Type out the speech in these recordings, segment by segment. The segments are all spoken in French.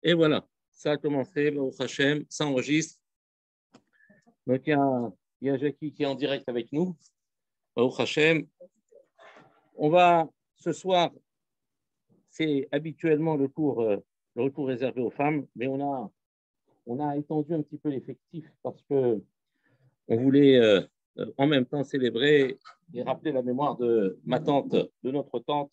Et voilà, ça a commencé, Baruch Hashem, ça enregistre. Donc, il y a Jackie qui est en direct avec nous. Baruch Hashem. On va, ce soir, c'est habituellement le retour réservé aux femmes, mais on a étendu un petit peu l'effectif parce qu'on voulait en même temps célébrer et rappeler la mémoire de ma tante, de notre tante,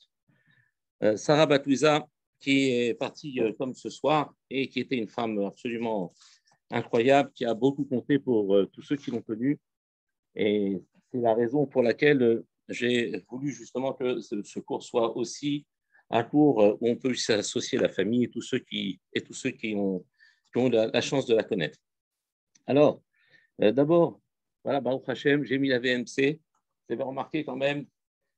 Sarah Batouza, qui est partie comme ce soir et qui était une femme absolument incroyable, qui a beaucoup compté pour tous ceux qui l'ont connue. Et c'est la raison pour laquelle j'ai voulu justement que ce cours soit aussi un cours où on peut s'associer la famille et tous ceux qui ont la chance de la connaître. Alors, d'abord, voilà, Baruch Hashem, j'ai mis la VMC. Vous avez remarqué quand même,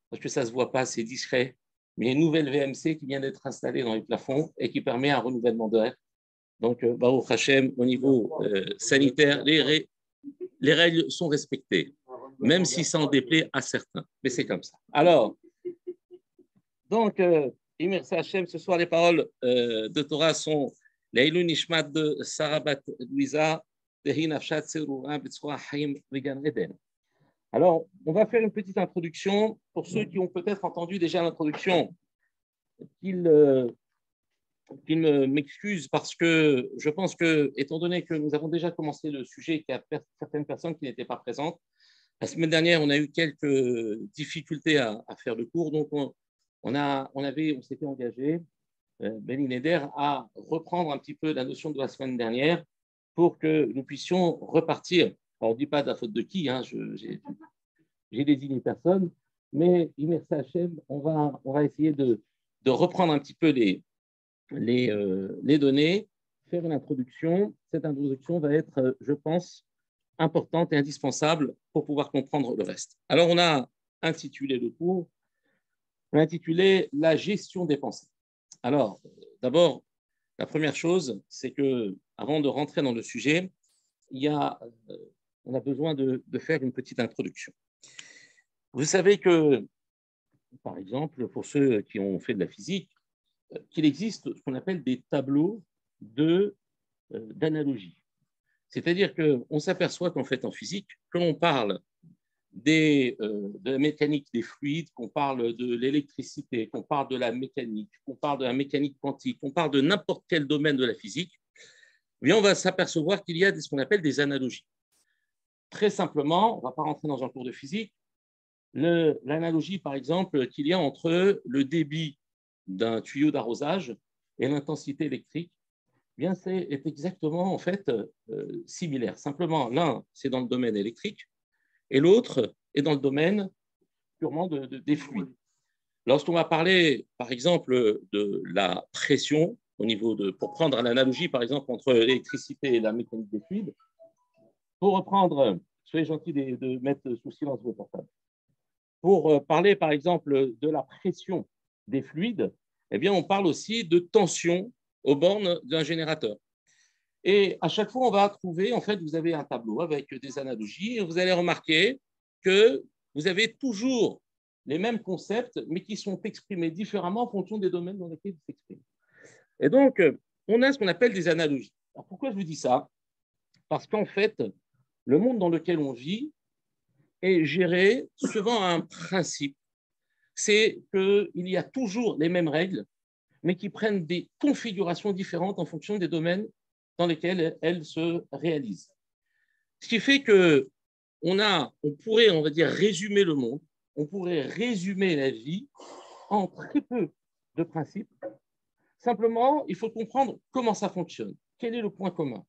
parce que ça ne se voit pas, c'est discret, mais il y a une nouvelle VMC qui vient d'être installée dans les plafonds et qui permet un renouvellement d'air. Donc, Baruch Hashem, au niveau sanitaire, les règles sont respectées, même si ça en déplaît à certains. Mais c'est comme ça. Alors, donc, merci Hashem, ce soir, les paroles de Torah sont Leilou Nishmat de Sarah Bat Louisa, Dehi Nafshat Serura Bitsua Haim Vegan Eden. Alors, on va faire une petite introduction pour ceux qui ont peut-être entendu déjà l'introduction, qu'ils m'excusent parce que je pense que, étant donné que nous avons déjà commencé le sujet et qu'il y a certaines personnes qui n'étaient pas présentes, la semaine dernière, on a eu quelques difficultés à faire le cours, donc on s'était engagé, Benny Neder, à reprendre un petit peu la notion de la semaine dernière pour que nous puissions repartir. Alors, on ne dit pas de la faute de qui, hein, j'ai désigné personne, mais merci Hachem, on va essayer de reprendre un petit peu les données, faire une introduction. Cette introduction va être, je pense, importante et indispensable pour pouvoir comprendre le reste. Alors, on a intitulé le cours, on l'a intitulé « La gestion des pensées ». Alors, d'abord, la première chose, c'est que avant de rentrer dans le sujet, on a besoin de faire une petite introduction. Vous savez que, par exemple, pour ceux qui ont fait de la physique, qu'il existe ce qu'on appelle des tableaux d'analogie. C'est-à-dire qu'on s'aperçoit qu'en fait, en physique, que l'on parle de la mécanique des fluides, qu'on parle de l'électricité, qu'on parle de la mécanique, qu'on parle de la mécanique quantique, qu'on parle de n'importe quel domaine de la physique, eh bien, on va s'apercevoir qu'il y a ce qu'on appelle des analogies. Très simplement, on ne va pas rentrer dans un cours de physique, l'analogie, par exemple, qu'il y a entre le débit d'un tuyau d'arrosage et l'intensité électrique, eh bien, est exactement en fait similaire. Simplement, l'un, c'est dans le domaine électrique et l'autre est dans le domaine purement des fluides. Lorsqu'on va parler, par exemple, de la pression, pour prendre l'analogie, par exemple, entre l'électricité et la mécanique des fluides, pour reprendre, soyez gentils de mettre sous silence vos portables. Pour parler, par exemple, de la pression des fluides, eh bien, on parle aussi de tension aux bornes d'un générateur. Et à chaque fois, on va trouver, en fait, vous avez un tableau avec des analogies et vous allez remarquer que vous avez toujours les mêmes concepts, mais qui sont exprimés différemment en fonction des domaines dans lesquels ils s'expriment. Et donc, on a ce qu'on appelle des analogies. Alors, pourquoi je vous dis ça? Parce qu'en fait, le monde dans lequel on vit est géré suivant un principe. C'est qu'il y a toujours les mêmes règles, mais qui prennent des configurations différentes en fonction des domaines dans lesquels elles se réalisent. Ce qui fait qu'on pourrait, on va dire, résumer le monde, on pourrait résumer la vie en très peu de principes. Simplement, il faut comprendre comment ça fonctionne, quel est le point commun,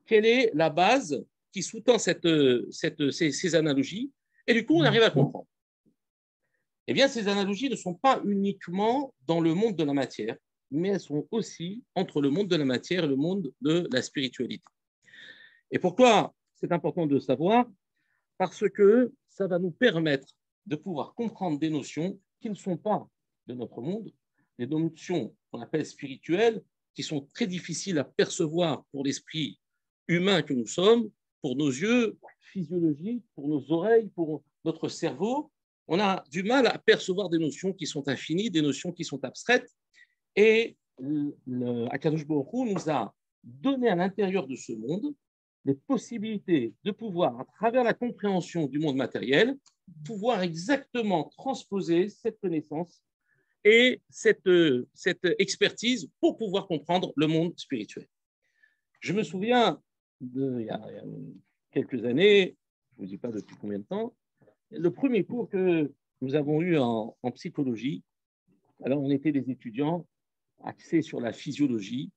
quelle est la base qui sous-tend ces analogies, et du coup, on arrive à comprendre. Eh bien, ces analogies ne sont pas uniquement dans le monde de la matière, mais elles sont aussi entre le monde de la matière et le monde de la spiritualité. Et pourquoi c'est important de savoir? Parce que ça va nous permettre de pouvoir comprendre des notions qui ne sont pas de notre monde, des notions qu'on appelle spirituelles, qui sont très difficiles à percevoir pour l'esprit humain que nous sommes, pour nos yeux physiologiques, pour nos oreilles, pour notre cerveau. On a du mal à percevoir des notions qui sont infinies, des notions qui sont abstraites. Et Akadosh Baruch Hu nous a donné à l'intérieur de ce monde les possibilités de pouvoir, à travers la compréhension du monde matériel, pouvoir exactement transposer cette connaissance et cette expertise pour pouvoir comprendre le monde spirituel. Je me souviens, il y a quelques années, je ne vous dis pas depuis combien de temps, le premier cours que nous avons eu en psychologie, alors on était des étudiants axés sur la physiologie,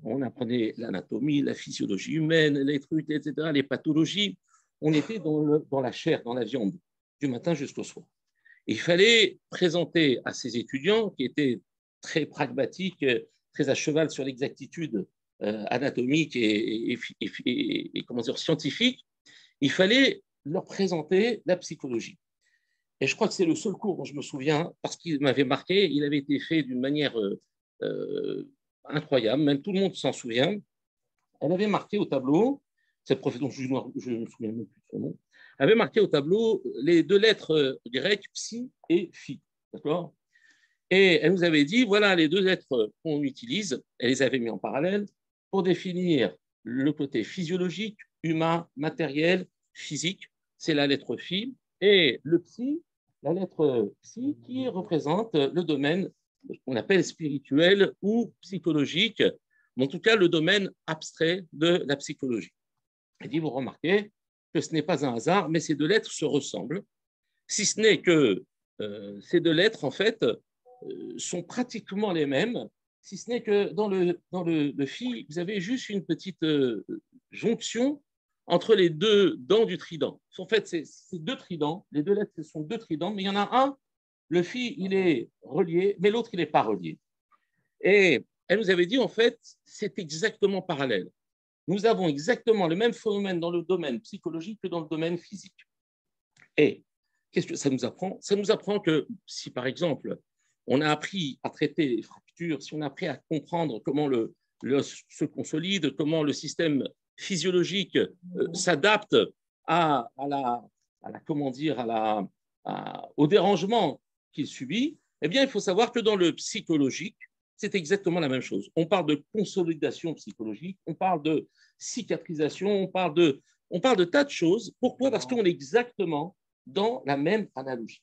on apprenait l'anatomie, la physiologie humaine, les trucs, etc., les pathologies, on était dans la chair, dans la viande, du matin jusqu'au soir. Et il fallait présenter à ces étudiants qui étaient très pragmatiques, très à cheval sur l'exactitude anatomique et comment dire, scientifique, il fallait leur présenter la psychologie. Et je crois que c'est le seul cours dont je me souviens, parce qu'il m'avait marqué, il avait été fait d'une manière incroyable, même tout le monde s'en souvient. Elle avait marqué au tableau, cette professeure, je ne me souviens même plus de son nom, avait marqué au tableau les deux lettres grecques, psi et phi. D'accord ? Et elle nous avait dit, voilà les deux lettres qu'on utilise, elle les avait mis en parallèle pour définir le côté physiologique, humain, matériel, physique, c'est la lettre phi, et le psi, la lettre psi, qui représente le domaine qu'on appelle spirituel ou psychologique, en tout cas le domaine abstrait de la psychologie. Elle dit, vous remarquez que ce n'est pas un hasard, mais ces deux lettres se ressemblent, si ce n'est que ces deux lettres, en fait, sont pratiquement les mêmes, si ce n'est que dans le phi, vous avez juste une petite jonction entre les deux dents du trident. En fait, c'est deux tridents, les deux lettres, ce sont deux tridents, mais il y en a un, le phi, il est relié, mais l'autre, il n'est pas relié. Et elle nous avait dit, en fait, c'est exactement parallèle. Nous avons exactement le même phénomène dans le domaine psychologique que dans le domaine physique. Et qu'est-ce que ça nous apprend ? Ça nous apprend que si, par exemple, on a appris à traiter les fractures, si on a appris à comprendre comment l'os se consolide, comment le système physiologique s'adapte au dérangement qu'il subit, eh bien, il faut savoir que dans le psychologique, c'est exactement la même chose. On parle de consolidation psychologique, on parle de cicatrisation, on parle de tas de choses. Pourquoi ? Parce qu'on est exactement dans la même analogie.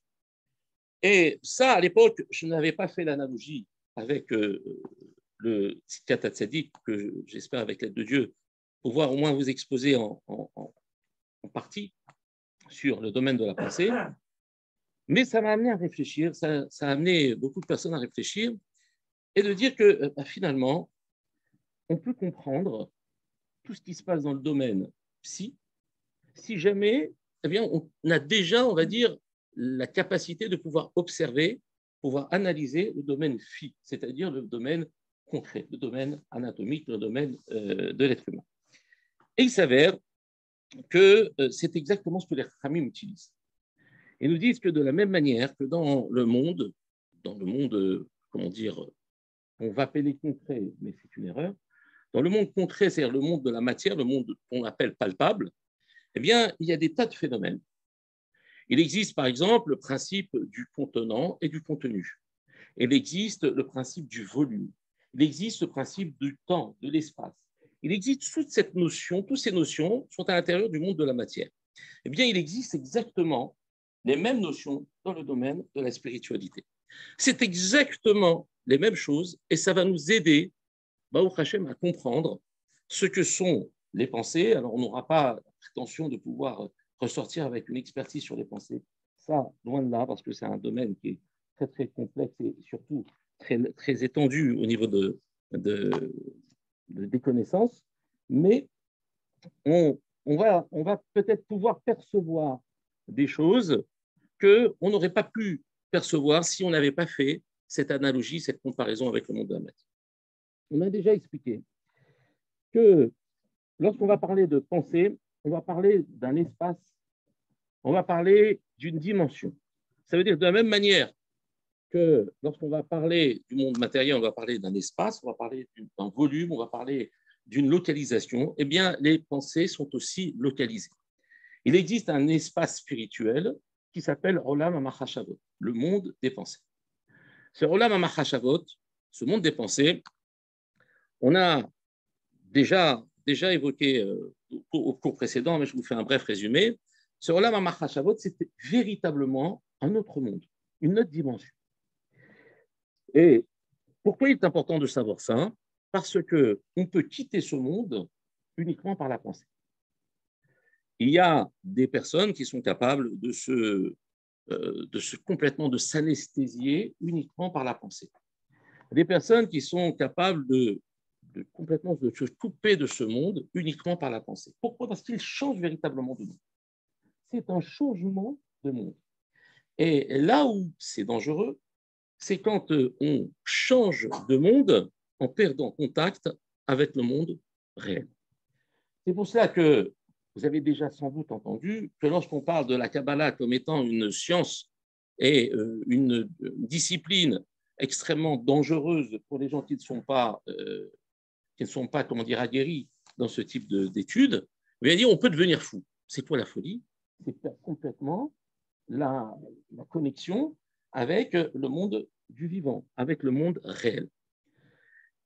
Et ça, à l'époque, je n'avais pas fait l'analogie avec le Tzidkat Hatzadik, que j'espère, avec l'aide de Dieu, pouvoir au moins vous exposer en partie sur le domaine de la pensée. Mais ça m'a amené à réfléchir, ça a amené beaucoup de personnes à réfléchir et de dire que finalement, on peut comprendre tout ce qui se passe dans le domaine si jamais, eh bien, on a déjà, on va dire, la capacité de pouvoir observer, pouvoir analyser le domaine phi, c'est-à-dire le domaine concret, le domaine anatomique, le domaine de l'être humain. Et il s'avère que c'est exactement ce que les Khamim utilisent. Ils nous disent que de la même manière que dans le monde, comment dire, on va appeler concret, mais c'est une erreur, dans le monde concret, c'est-à-dire le monde de la matière, le monde qu'on appelle palpable, eh bien, il y a des tas de phénomènes. Il existe, par exemple, le principe du contenant et du contenu. Il existe le principe du volume. Il existe le principe du temps, de l'espace. Il existe toute cette notion, toutes ces notions sont à l'intérieur du monde de la matière. Eh bien, il existe exactement les mêmes notions dans le domaine de la spiritualité. C'est exactement les mêmes choses et ça va nous aider, Baruch Hashem, à comprendre ce que sont les pensées. Alors, on n'aura pas la prétention de pouvoir ressortir avec une expertise sur les pensées. Ça, loin de là, parce que c'est un domaine qui est très, très complexe et surtout très, très étendu au niveau des connaissances. Mais on va peut-être pouvoir percevoir des choses qu'on n'aurait pas pu percevoir si on n'avait pas fait cette analogie, cette comparaison avec le monde de la matière. On a déjà expliqué que lorsqu'on va parler de pensée, on va parler d'un espace, on va parler d'une dimension. Ça veut dire de la même manière que lorsqu'on va parler du monde matériel, on va parler d'un espace, on va parler d'un volume, on va parler d'une localisation, eh bien, les pensées sont aussi localisées. Il existe un espace spirituel qui s'appelle Olam HaMachashavot, le monde des pensées. Ce Olam HaMachashavot, ce monde des pensées, on a déjà évoqué au cours précédent, mais je vous fais un bref résumé. Ce Olam HaMachashavot, c'était véritablement un autre monde, une autre dimension. Et pourquoi il est important de savoir ça? Parce qu'on peut quitter ce monde uniquement par la pensée. Il y a des personnes qui sont capables de complètement de s'anesthésier uniquement par la pensée. Des personnes qui sont capables complètement de se couper de ce monde uniquement par la pensée. Pourquoi? Parce qu'ils changent véritablement de monde. C'est un changement de monde. Et là où c'est dangereux, c'est quand on change de monde en perdant contact avec le monde réel. C'est pour cela que vous avez déjà sans doute entendu que lorsqu'on parle de la Kabbalah comme étant une science et une discipline extrêmement dangereuse pour les gens qui ne sont pas, comment dire, aguerris dans ce type d'études, on peut devenir fou. C'est quoi la folie? C'est perdre complètement la connexion avec le monde du vivant, avec le monde réel.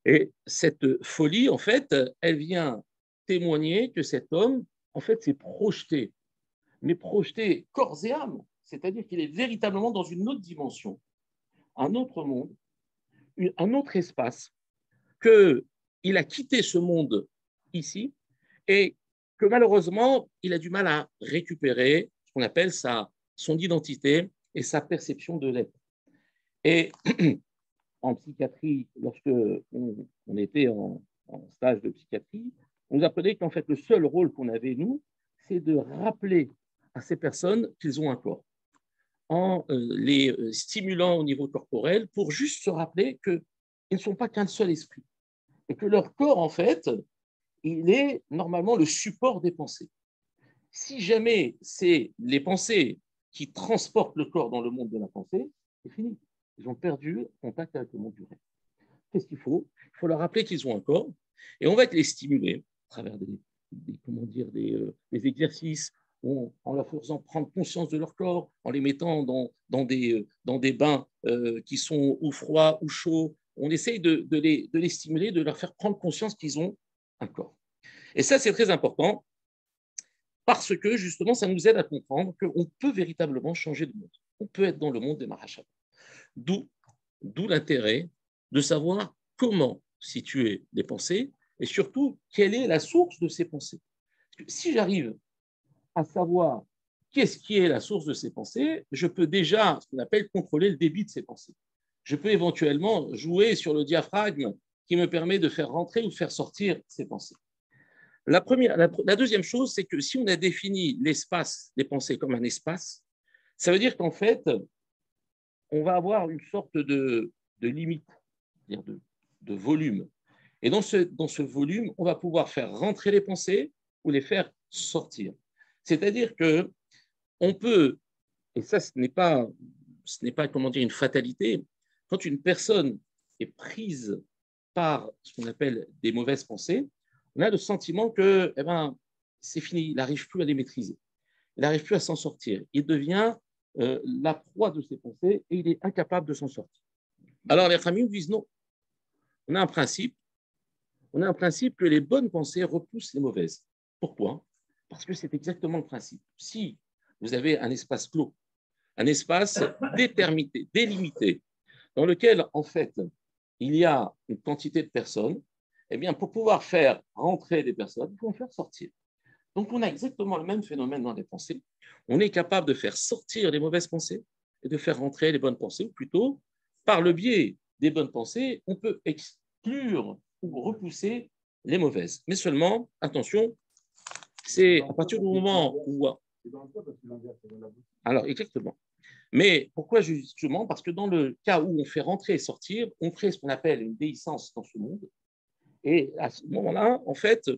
Et cette folie, en fait, elle vient témoigner que cet homme, en fait, s'est projeté, mais projeté corps et âme, c'est-à-dire qu'il est véritablement dans une autre dimension, un autre monde, un autre espace, qu'il a quitté ce monde ici et que malheureusement, il a du mal à récupérer ce qu'on appelle son identité et sa perception de l'être. Et en psychiatrie, lorsque on était en stage de psychiatrie, on nous apprenait qu'en fait, le seul rôle qu'on avait, nous, c'est de rappeler à ces personnes qu'ils ont un corps, en les stimulant au niveau corporel pour juste se rappeler qu'ils ne sont pas qu'un seul esprit et que leur corps, en fait, il est normalement le support des pensées. Si jamais c'est les pensées qui transportent le corps dans le monde de la pensée, c'est fini. Ils ont perdu contact avec le monde du rêve. Qu'est-ce qu'il faut? Il faut leur rappeler qu'ils ont un corps et on va les stimuler à travers des exercices, en leur faisant prendre conscience de leur corps, en les mettant dans des bains qui sont ou froids ou chauds. On essaye de les stimuler, de leur faire prendre conscience qu'ils ont un corps. Et ça, c'est très important parce que justement, ça nous aide à comprendre qu'on peut véritablement changer de monde. On peut être dans le monde des Mahashabbat. D'où l'intérêt de savoir comment situer les pensées et surtout quelle est la source de ces pensées. Si j'arrive à savoir qu'est-ce qui est la source de ces pensées, je peux déjà, ce qu'on appelle, contrôler le débit de ces pensées. Je peux éventuellement jouer sur le diaphragme qui me permet de faire rentrer ou faire sortir ces pensées. La deuxième chose, c'est que si on a défini l'espace des pensées comme un espace, ça veut dire qu'en fait, on va avoir une sorte de limite, c'est-à-dire de volume. Et dans ce volume, on va pouvoir faire rentrer les pensées ou les faire sortir. C'est-à-dire qu'on peut, et ça ce n'est pas comment dire, une fatalité, quand une personne est prise par ce qu'on appelle des mauvaises pensées, on a le sentiment que c'est fini, il n'arrive plus à les maîtriser, il n'arrive plus à s'en sortir, il devient la proie de ses pensées et il est incapable de s'en sortir. Alors les familles disent non, on a un principe que les bonnes pensées repoussent les mauvaises. Pourquoi? Parce que c'est exactement le principe. Si vous avez un espace clos, un espace délimité, dans lequel, en fait, il y a une quantité de personnes, eh bien, pour pouvoir faire rentrer des personnes, il faut en faire sortir. Donc, on a exactement le même phénomène dans les pensées. On est capable de faire sortir les mauvaises pensées et de faire rentrer les bonnes pensées, ou plutôt, par le biais des bonnes pensées, on peut exclure ou repousser les mauvaises. Mais seulement, attention, c'est à partir du moment où... Alors, exactement. Mais pourquoi justement? Parce que dans le cas où on fait rentrer et sortir, on crée ce qu'on appelle une déhiscence dans ce monde. Et à ce moment-là, en fait,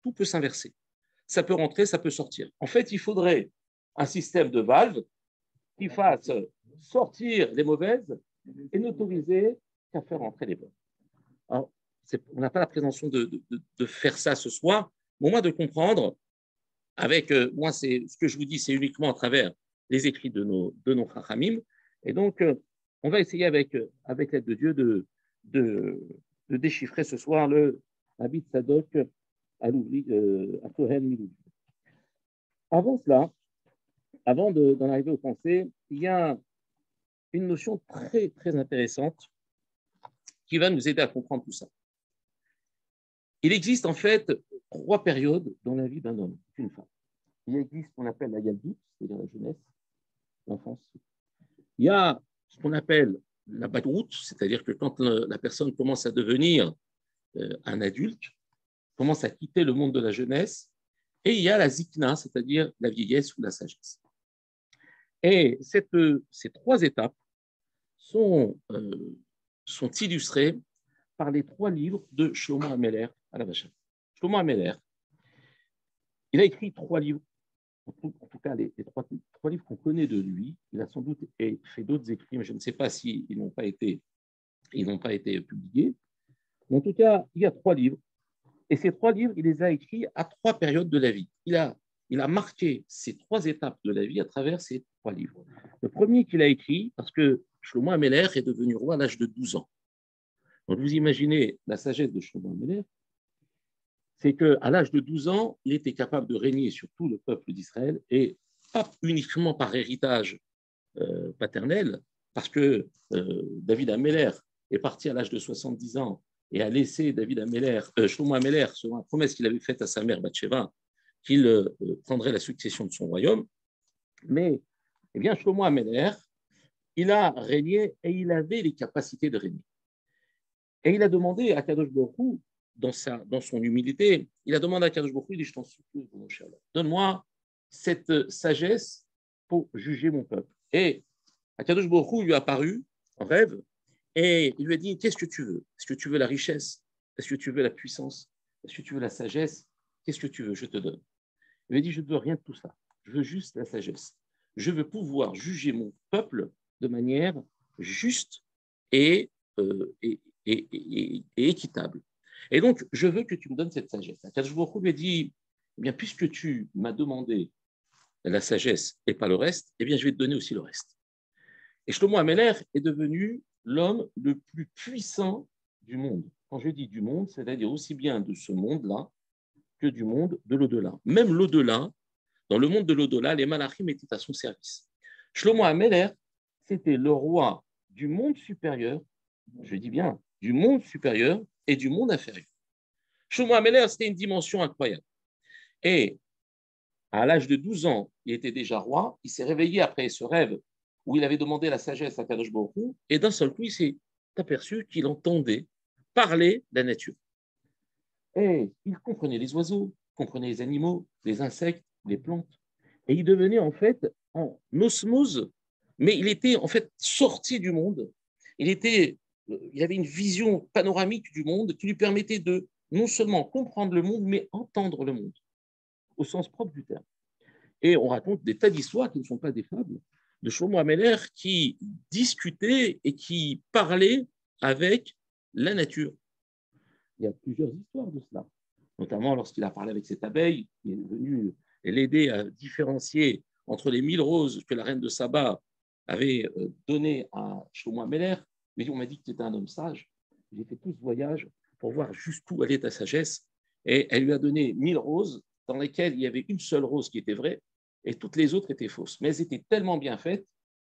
tout peut s'inverser. Ça peut rentrer, ça peut sortir. En fait, il faudrait un système de valves qui fasse sortir les mauvaises et n'autoriser qu'à faire rentrer les bonnes. Alors, on n'a pas la prétention de faire ça ce soir, mais au moins de comprendre avec, moi, ce que je vous dis, c'est uniquement à travers les écrits de nos Chachamim. Et donc, on va essayer avec l'aide de Dieu de déchiffrer ce soir le Habit Sadok à Cohen Miloud. Avant cela, avant d'en arriver aux pensées, il y a une notion très, très intéressante qui va nous aider à comprendre tout ça. Il existe en fait 3 périodes dans la vie d'un homme, d'une femme. Il existe ce qu'on appelle la Yaldout, c'est-à-dire la jeunesse, l'enfance. Il y a ce qu'on appelle la Badrout, c'est-à-dire que quand la personne commence à devenir un adulte, commence à quitter le monde de la jeunesse, et il y a la Zikna, c'est-à-dire la vieillesse ou la sagesse. Et ces 3 étapes sont illustrées par les 3 livres de Shlomo Ameler à la Vacha. Shlomo Ameler, il a écrit 3 livres, en tout cas les 3 livres qu'on connaît de lui. Il a sans doute fait d'autres écrits, mais je ne sais pas s'ils n'ont pas été publiés. Mais en tout cas, il y a 3 livres. Et ces 3 livres, il les a écrits à 3 périodes de la vie. Il a marqué ces 3 étapes de la vie à travers ces 3 livres. Le premier qu'il a écrit, parce que Shlomo Ameler est devenu roi à l'âge de 12 ans. Donc vous imaginez la sagesse de Shlomo Ameler, c'est qu'à l'âge de 12 ans, il était capable de régner sur tout le peuple d'Israël, et pas uniquement par héritage paternel, parce que David Ameler est parti à l'âge de 70 ans et a laissé Shlomo Ameler, selon la promesse qu'il avait faite à sa mère Bathsheba, qu'il prendrait la succession de son royaume. Mais eh bien, Shlomo Ameler, il a régné et il avait les capacités de régner. Et il a demandé à Kadosh Baruch Hu, dans son humilité, il a demandé à Kadosh Baruch Hu, il dit, je t'en supplie, mon cher, donne-moi cette sagesse pour juger mon peuple. Et Kadosh Baruch Hu lui a apparu en rêve et il lui a dit, qu'est-ce que tu veux? Est-ce que tu veux la richesse? Est-ce que tu veux la puissance? Est-ce que tu veux la sagesse? Qu'est-ce que tu veux? Je te donne. Il lui a dit, je ne veux rien de tout ça. Je veux juste la sagesse. Je veux pouvoir juger mon peuple de manière juste et équitable. Et donc, je veux que tu me donnes cette sagesse. Akadosh Baruch Hu lui a dit, eh bien, puisque tu m'as demandé la sagesse et pas le reste, eh bien, je vais te donner aussi le reste. Et Shlomo Ameler est devenu l'homme le plus puissant du monde. Quand je dis du monde, c'est-à-dire aussi bien de ce monde-là que du monde de l'au-delà. Même l'au-delà, dans le monde de l'au-delà, les malachim étaient à son service. Shlomo Ameler, c'était le roi du monde supérieur, je dis bien du monde supérieur et du monde inférieur. Shlomo Ameler, c'était une dimension incroyable. Et à l'âge de 12 ans, il était déjà roi. Il s'est réveillé après ce rêve où il avait demandé la sagesse à Kadosh Baruch Hu, et d'un seul coup, il s'est aperçu qu'il entendait parler la nature. Et il comprenait les oiseaux, comprenait les animaux, les insectes, les plantes. Et il devenait en fait en osmose, mais il était en fait sorti du monde. Il avait une vision panoramique du monde qui lui permettait de non seulement comprendre le monde, mais entendre le monde, au sens propre du terme. Et on raconte des tas d'histoires qui ne sont pas des fables, de Shlomo Ameler qui discutait et qui parlait avec la nature. Il y a plusieurs histoires de cela, notamment lorsqu'il a parlé avec cette abeille, qui est venue l'aider à différencier entre les 1000 roses que la reine de Saba avait données à Shlomo Ameler. Mais on m'a dit que tu étais un homme sage. J'ai fait tout ce voyage pour voir jusqu'où allait ta sagesse. Et elle lui a donné 1000 roses dans lesquelles il y avait une seule rose qui était vraie et toutes les autres étaient fausses. Mais elles étaient tellement bien faites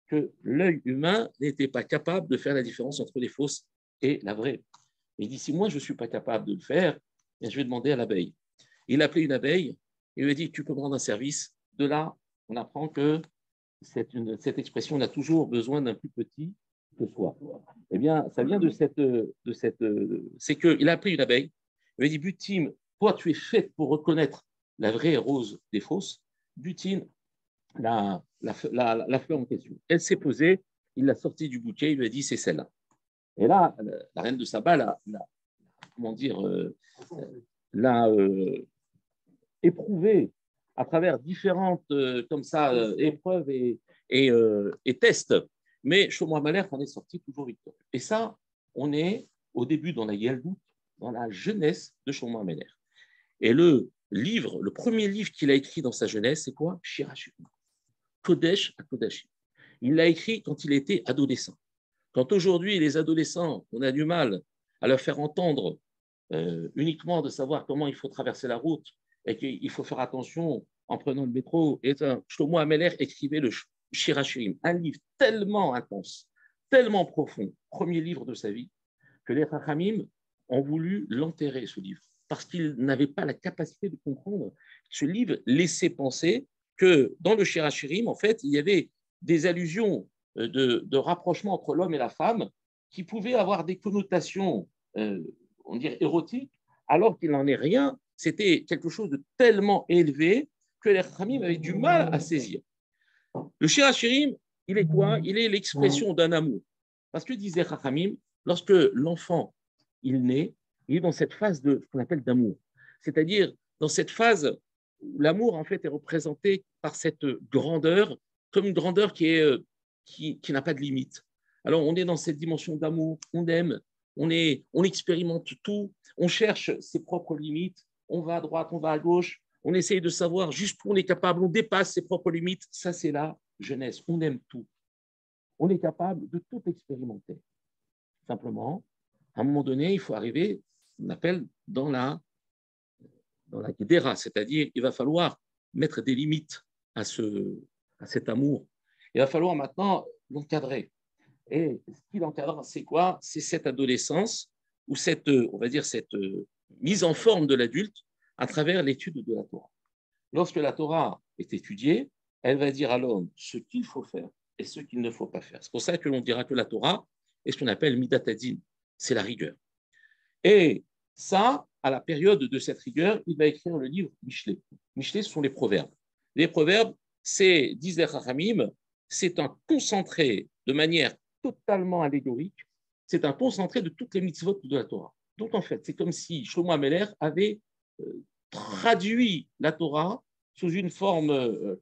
que l'œil humain n'était pas capable de faire la différence entre les fausses et la vraie. Il dit, si moi je ne suis pas capable de le faire, je vais demander à l'abeille. Il a appelé une abeille et lui a dit, tu peux me rendre un service. De là, on apprend que cette expression, on a toujours besoin d'un plus petit que soi. Eh bien, ça vient de cette c'est qu'il a appelé une abeille. Il lui a dit, Butine, toi, tu es faite pour reconnaître la vraie rose des fausses. Butine, la fleur en question. Elle s'est posée, il l'a sortie du bouquet, il lui a dit, c'est celle-là. Et là, la reine de Saba l'a éprouvé à travers différentes comme ça épreuves et tests. Mais Shlomo Ameler en est sorti toujours victorieux. Et ça, on est au début dans la Yaldout, dans la jeunesse de Shlomo Ameler. Et le premier livre qu'il a écrit dans sa jeunesse, c'est quoi? Shir HaShirim, Kodesh à Kodashim. Il l'a écrit quand il était adolescent. Quand aujourd'hui, les adolescents, on a du mal à leur faire entendre uniquement de savoir comment il faut traverser la route et qu'il faut faire attention en prenant le métro. Et Shlomo Ameler écrivait le Shir HaShirim, un livre tellement intense, tellement profond, premier livre de sa vie, que les Chachamim ont voulu l'enterrer, ce livre, parce qu'ils n'avaient pas la capacité de comprendre. Ce livre laissait penser que dans le Shir HaShirim, en fait, il y avait des allusions de rapprochement entre l'homme et la femme qui pouvaient avoir des connotations, on dirait, érotiques, alors qu'il n'en est rien. C'était quelque chose de tellement élevé que les Chachamim avaient du mal à saisir. Le Shir HaShirim, il est quoi? Il est l'expression d'un amour. Parce que disait Chachamim, lorsque l'enfant il naît, il est dans cette phase de ce qu'on appelle d'amour. C'est-à-dire dans cette phase où l'amour en fait est représenté par cette grandeur, comme une grandeur qui n'a pas de limite. Alors on est dans cette dimension d'amour, on aime, on expérimente tout, on cherche ses propres limites, on va à droite, on va à gauche, on essaye de savoir jusqu'où on est capable, on dépasse ses propres limites. Ça, c'est la jeunesse, on aime tout. On est capable de tout expérimenter. Simplement, à un moment donné, il faut arriver, on appelle dans la guédera, c'est-à-dire il va falloir mettre des limites à cet amour. Il va falloir maintenant l'encadrer. Et ce qui l'encadre, c'est quoi? C'est cette adolescence ou cette, on va dire, cette mise en forme de l'adulte à travers l'étude de la Torah. Lorsque la Torah est étudiée, elle va dire à l'homme ce qu'il faut faire et ce qu'il ne faut pas faire. C'est pour ça que l'on dira que la Torah est ce qu'on appelle Midat Hadin, c'est la rigueur. Et ça, à la période de cette rigueur, il va écrire le livre Michelet. Michelet, ce sont les proverbes. Les proverbes, c'est, disent les Chachamim, c'est un concentré de manière totalement allégorique, c'est un concentré de toutes les mitzvot de la Torah. Donc en fait, c'est comme si Shlomo Ameler avait traduit la Torah sous une forme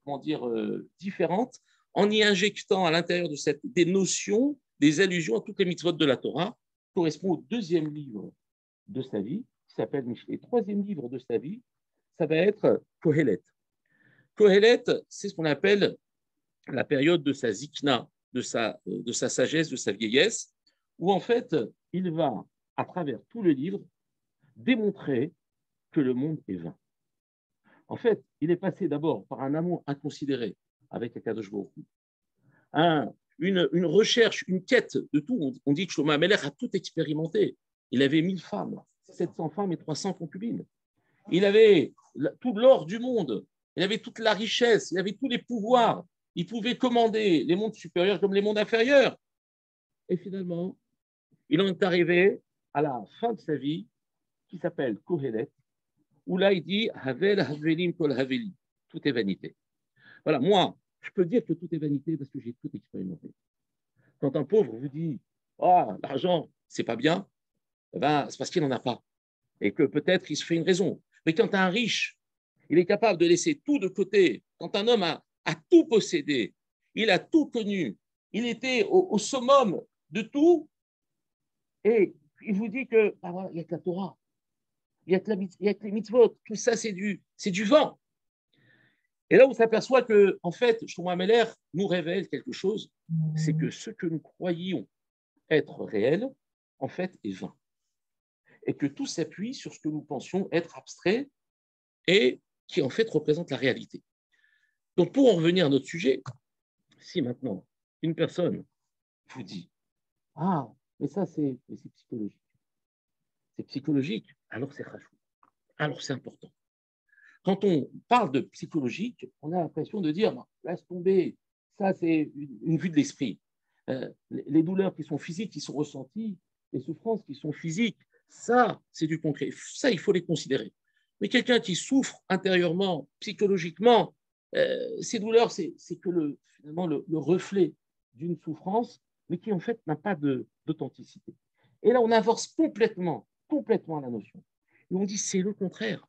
différente, en y injectant à l'intérieur de des notions, des allusions à toutes les mitzvot de la Torah, correspond au deuxième livre de sa vie, qui s'appelle Michelet. Troisième livre de sa vie, ça va être Kohelet. Kohelet, c'est ce qu'on appelle la période de sa zikna, de sa sagesse, de sa vieillesse, où en fait, il va, à travers tout le livre, démontrer que le monde est vain. En fait, il est passé d'abord par un amour inconsidéré avec Akadosh Baruch Hu, une recherche, une quête de tout. On dit que Shlomo Ameler a tout expérimenté. Il avait 1000 femmes, 700 femmes et 300 concubines. Il avait tout l'or du monde. Il avait toute la richesse. Il avait tous les pouvoirs. Il pouvait commander les mondes supérieurs comme les mondes inférieurs. Et finalement, il en est arrivé à la fin de sa vie, qui s'appelle Kohelet, où là, il dit Havel Havelim Kol Haveli. Tout est vanité. Voilà, moi, je peux dire que tout est vanité parce que j'ai tout expérimenté. Quand un pauvre vous dit ah, l'argent, c'est pas bien, ben, c'est parce qu'il n'en a pas. Et que peut-être il se fait une raison. Mais quand un riche, il est capable de laisser tout de côté, quand un homme a tout possédé, il a tout connu, il était au summum de tout, et il vous dit que ah, voilà, il n'y a que la Torah, il y a que les mitzvot, tout ça c'est du vent. Et là, on s'aperçoit que, en fait, Shlomo Ameler nous révèle quelque chose, c'est que ce que nous croyions être réel, en fait, est vain. Et que tout s'appuie sur ce que nous pensions être abstrait et qui, en fait, représente la réalité. Donc, pour en revenir à notre sujet, si maintenant une personne vous dit « Ah, mais ça, c'est psychologique. C'est psychologique, alors c'est rachou. Alors c'est important. » Quand on parle de psychologique, on a l'impression de dire « Laisse tomber, ça, c'est une vue de l'esprit. Les douleurs qui sont physiques, qui sont ressenties, les souffrances qui sont physiques, ça, c'est du concret. Ça, il faut les considérer. Mais quelqu'un qui souffre intérieurement, psychologiquement, ces douleurs, c'est que finalement le reflet d'une souffrance, mais qui en fait n'a pas d'authenticité. Et là, on inverse complètement la notion. Et on dit c'est le contraire.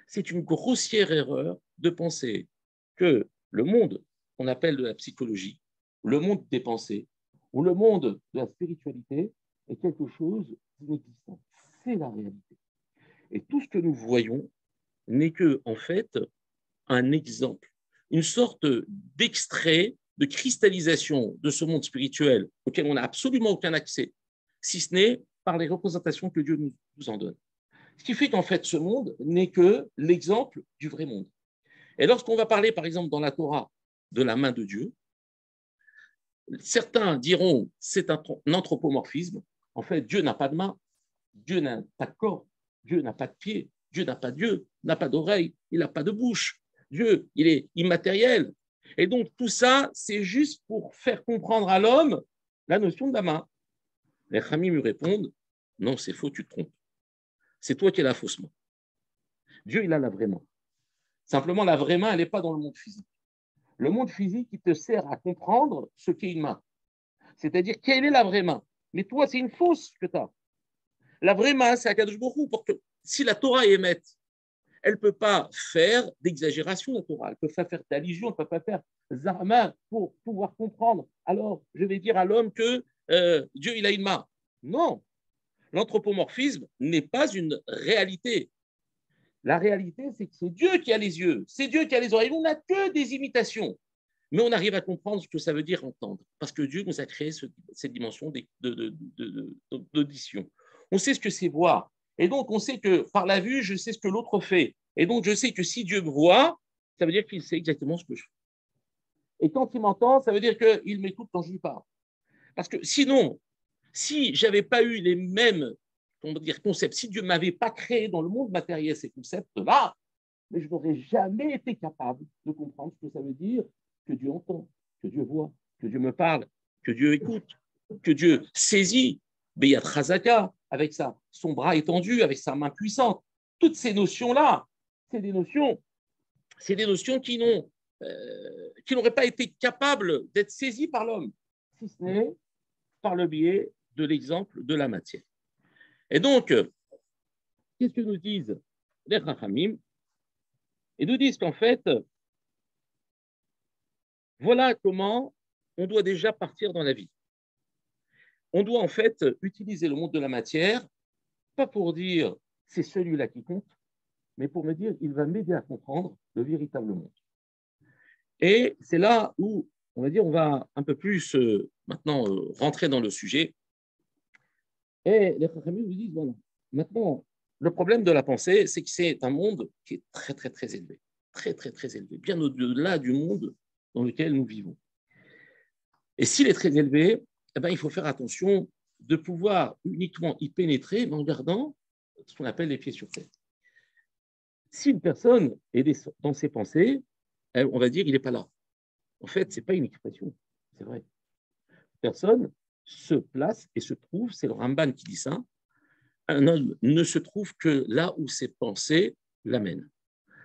C'est une grossière erreur de penser que le monde qu'on appelle de la psychologie, le monde des pensées, ou le monde de la spiritualité est quelque chose d'inexistant. C'est la réalité. Et tout ce que nous voyons n'est que, en fait, un exemple, une sorte d'extrait de cristallisation de ce monde spirituel auquel on n'a absolument aucun accès, si ce n'est par les représentations que Dieu nous en donne. Ce qui fait qu'en fait, ce monde n'est que l'exemple du vrai monde. Et lorsqu'on va parler, par exemple, dans la Torah, de la main de Dieu, certains diront c'est un anthropomorphisme. En fait, Dieu n'a pas de main, Dieu n'a pas de corps, Dieu n'a pas de pied, Dieu n'a pas d'yeux, n'a pas d'oreille, il n'a pas de bouche. Dieu, il est immatériel. Et donc, tout ça, c'est juste pour faire comprendre à l'homme la notion de la main. Les Khamim lui répondent, non, c'est faux, tu te trompes. C'est toi qui as la fausse main. Dieu, il a la vraie main. Simplement, la vraie main, elle n'est pas dans le monde physique. Le monde physique, il te sert à comprendre ce qu'est une main. C'est-à-dire, quelle est la vraie main? Mais toi, c'est une fausse que tu as. La vraie main, c'est Akadosh Baruch Hu, pour que si la Torah est émette, elle ne peut pas faire d'exagération, la Torah. Elle ne peut pas faire d'allusion, elle ne peut pas faire zahma pour pouvoir comprendre. Alors, je vais dire à l'homme que Dieu, il a une main. Non. L'anthropomorphisme n'est pas une réalité. La réalité, c'est que c'est Dieu qui a les yeux, c'est Dieu qui a les oreilles. On n'a que des imitations. Mais on arrive à comprendre ce que ça veut dire entendre, parce que Dieu nous a créé cette dimension d'audition. On sait ce que c'est voir. Et donc, on sait que par la vue, je sais ce que l'autre fait. Et donc, je sais que si Dieu me voit, ça veut dire qu'il sait exactement ce que je fais. Et quand il m'entend, ça veut dire qu'il m'écoute quand je lui parle. Parce que sinon, si je n'avais pas eu les mêmes concepts, si Dieu ne m'avait pas créé dans le monde matériel ces concepts-là, mais je n'aurais jamais été capable de comprendre ce que ça veut dire que Dieu entend, que Dieu voit, que Dieu me parle, que Dieu écoute, que Dieu saisit, Beyat Chazaka, avec son bras étendu, avec sa main puissante. Toutes ces notions-là, c'est des notions qui n'auraient pas été capables d'être saisies par l'homme, si ce n'est par le biais de l'exemple de la matière. Et donc, qu'est-ce que nous disent les Chachamim? Ils nous disent qu'en fait, voilà comment on doit déjà partir dans la vie. On doit en fait utiliser le monde de la matière, pas pour dire c'est celui-là qui compte, mais pour me dire il va m'aider à comprendre le véritable monde. Et c'est là où, on va dire, on va un peu plus maintenant rentrer dans le sujet. Et les Chachamim nous disent, voilà, maintenant, le problème de la pensée, c'est que c'est un monde qui est très, très, très élevé. Très, très, très élevé. Bien au-delà du monde dans lequel nous vivons. Et s'il est très élevé, eh bien, il faut faire attention de pouvoir uniquement y pénétrer en gardant ce qu'on appelle les pieds sur terre. Si une personne est dans ses pensées, on va dire il n'est pas là. En fait, ce n'est pas une expression, c'est vrai. Personne se place et se trouve, c'est le Ramban qui dit ça, un homme ne se trouve que là où ses pensées l'amènent.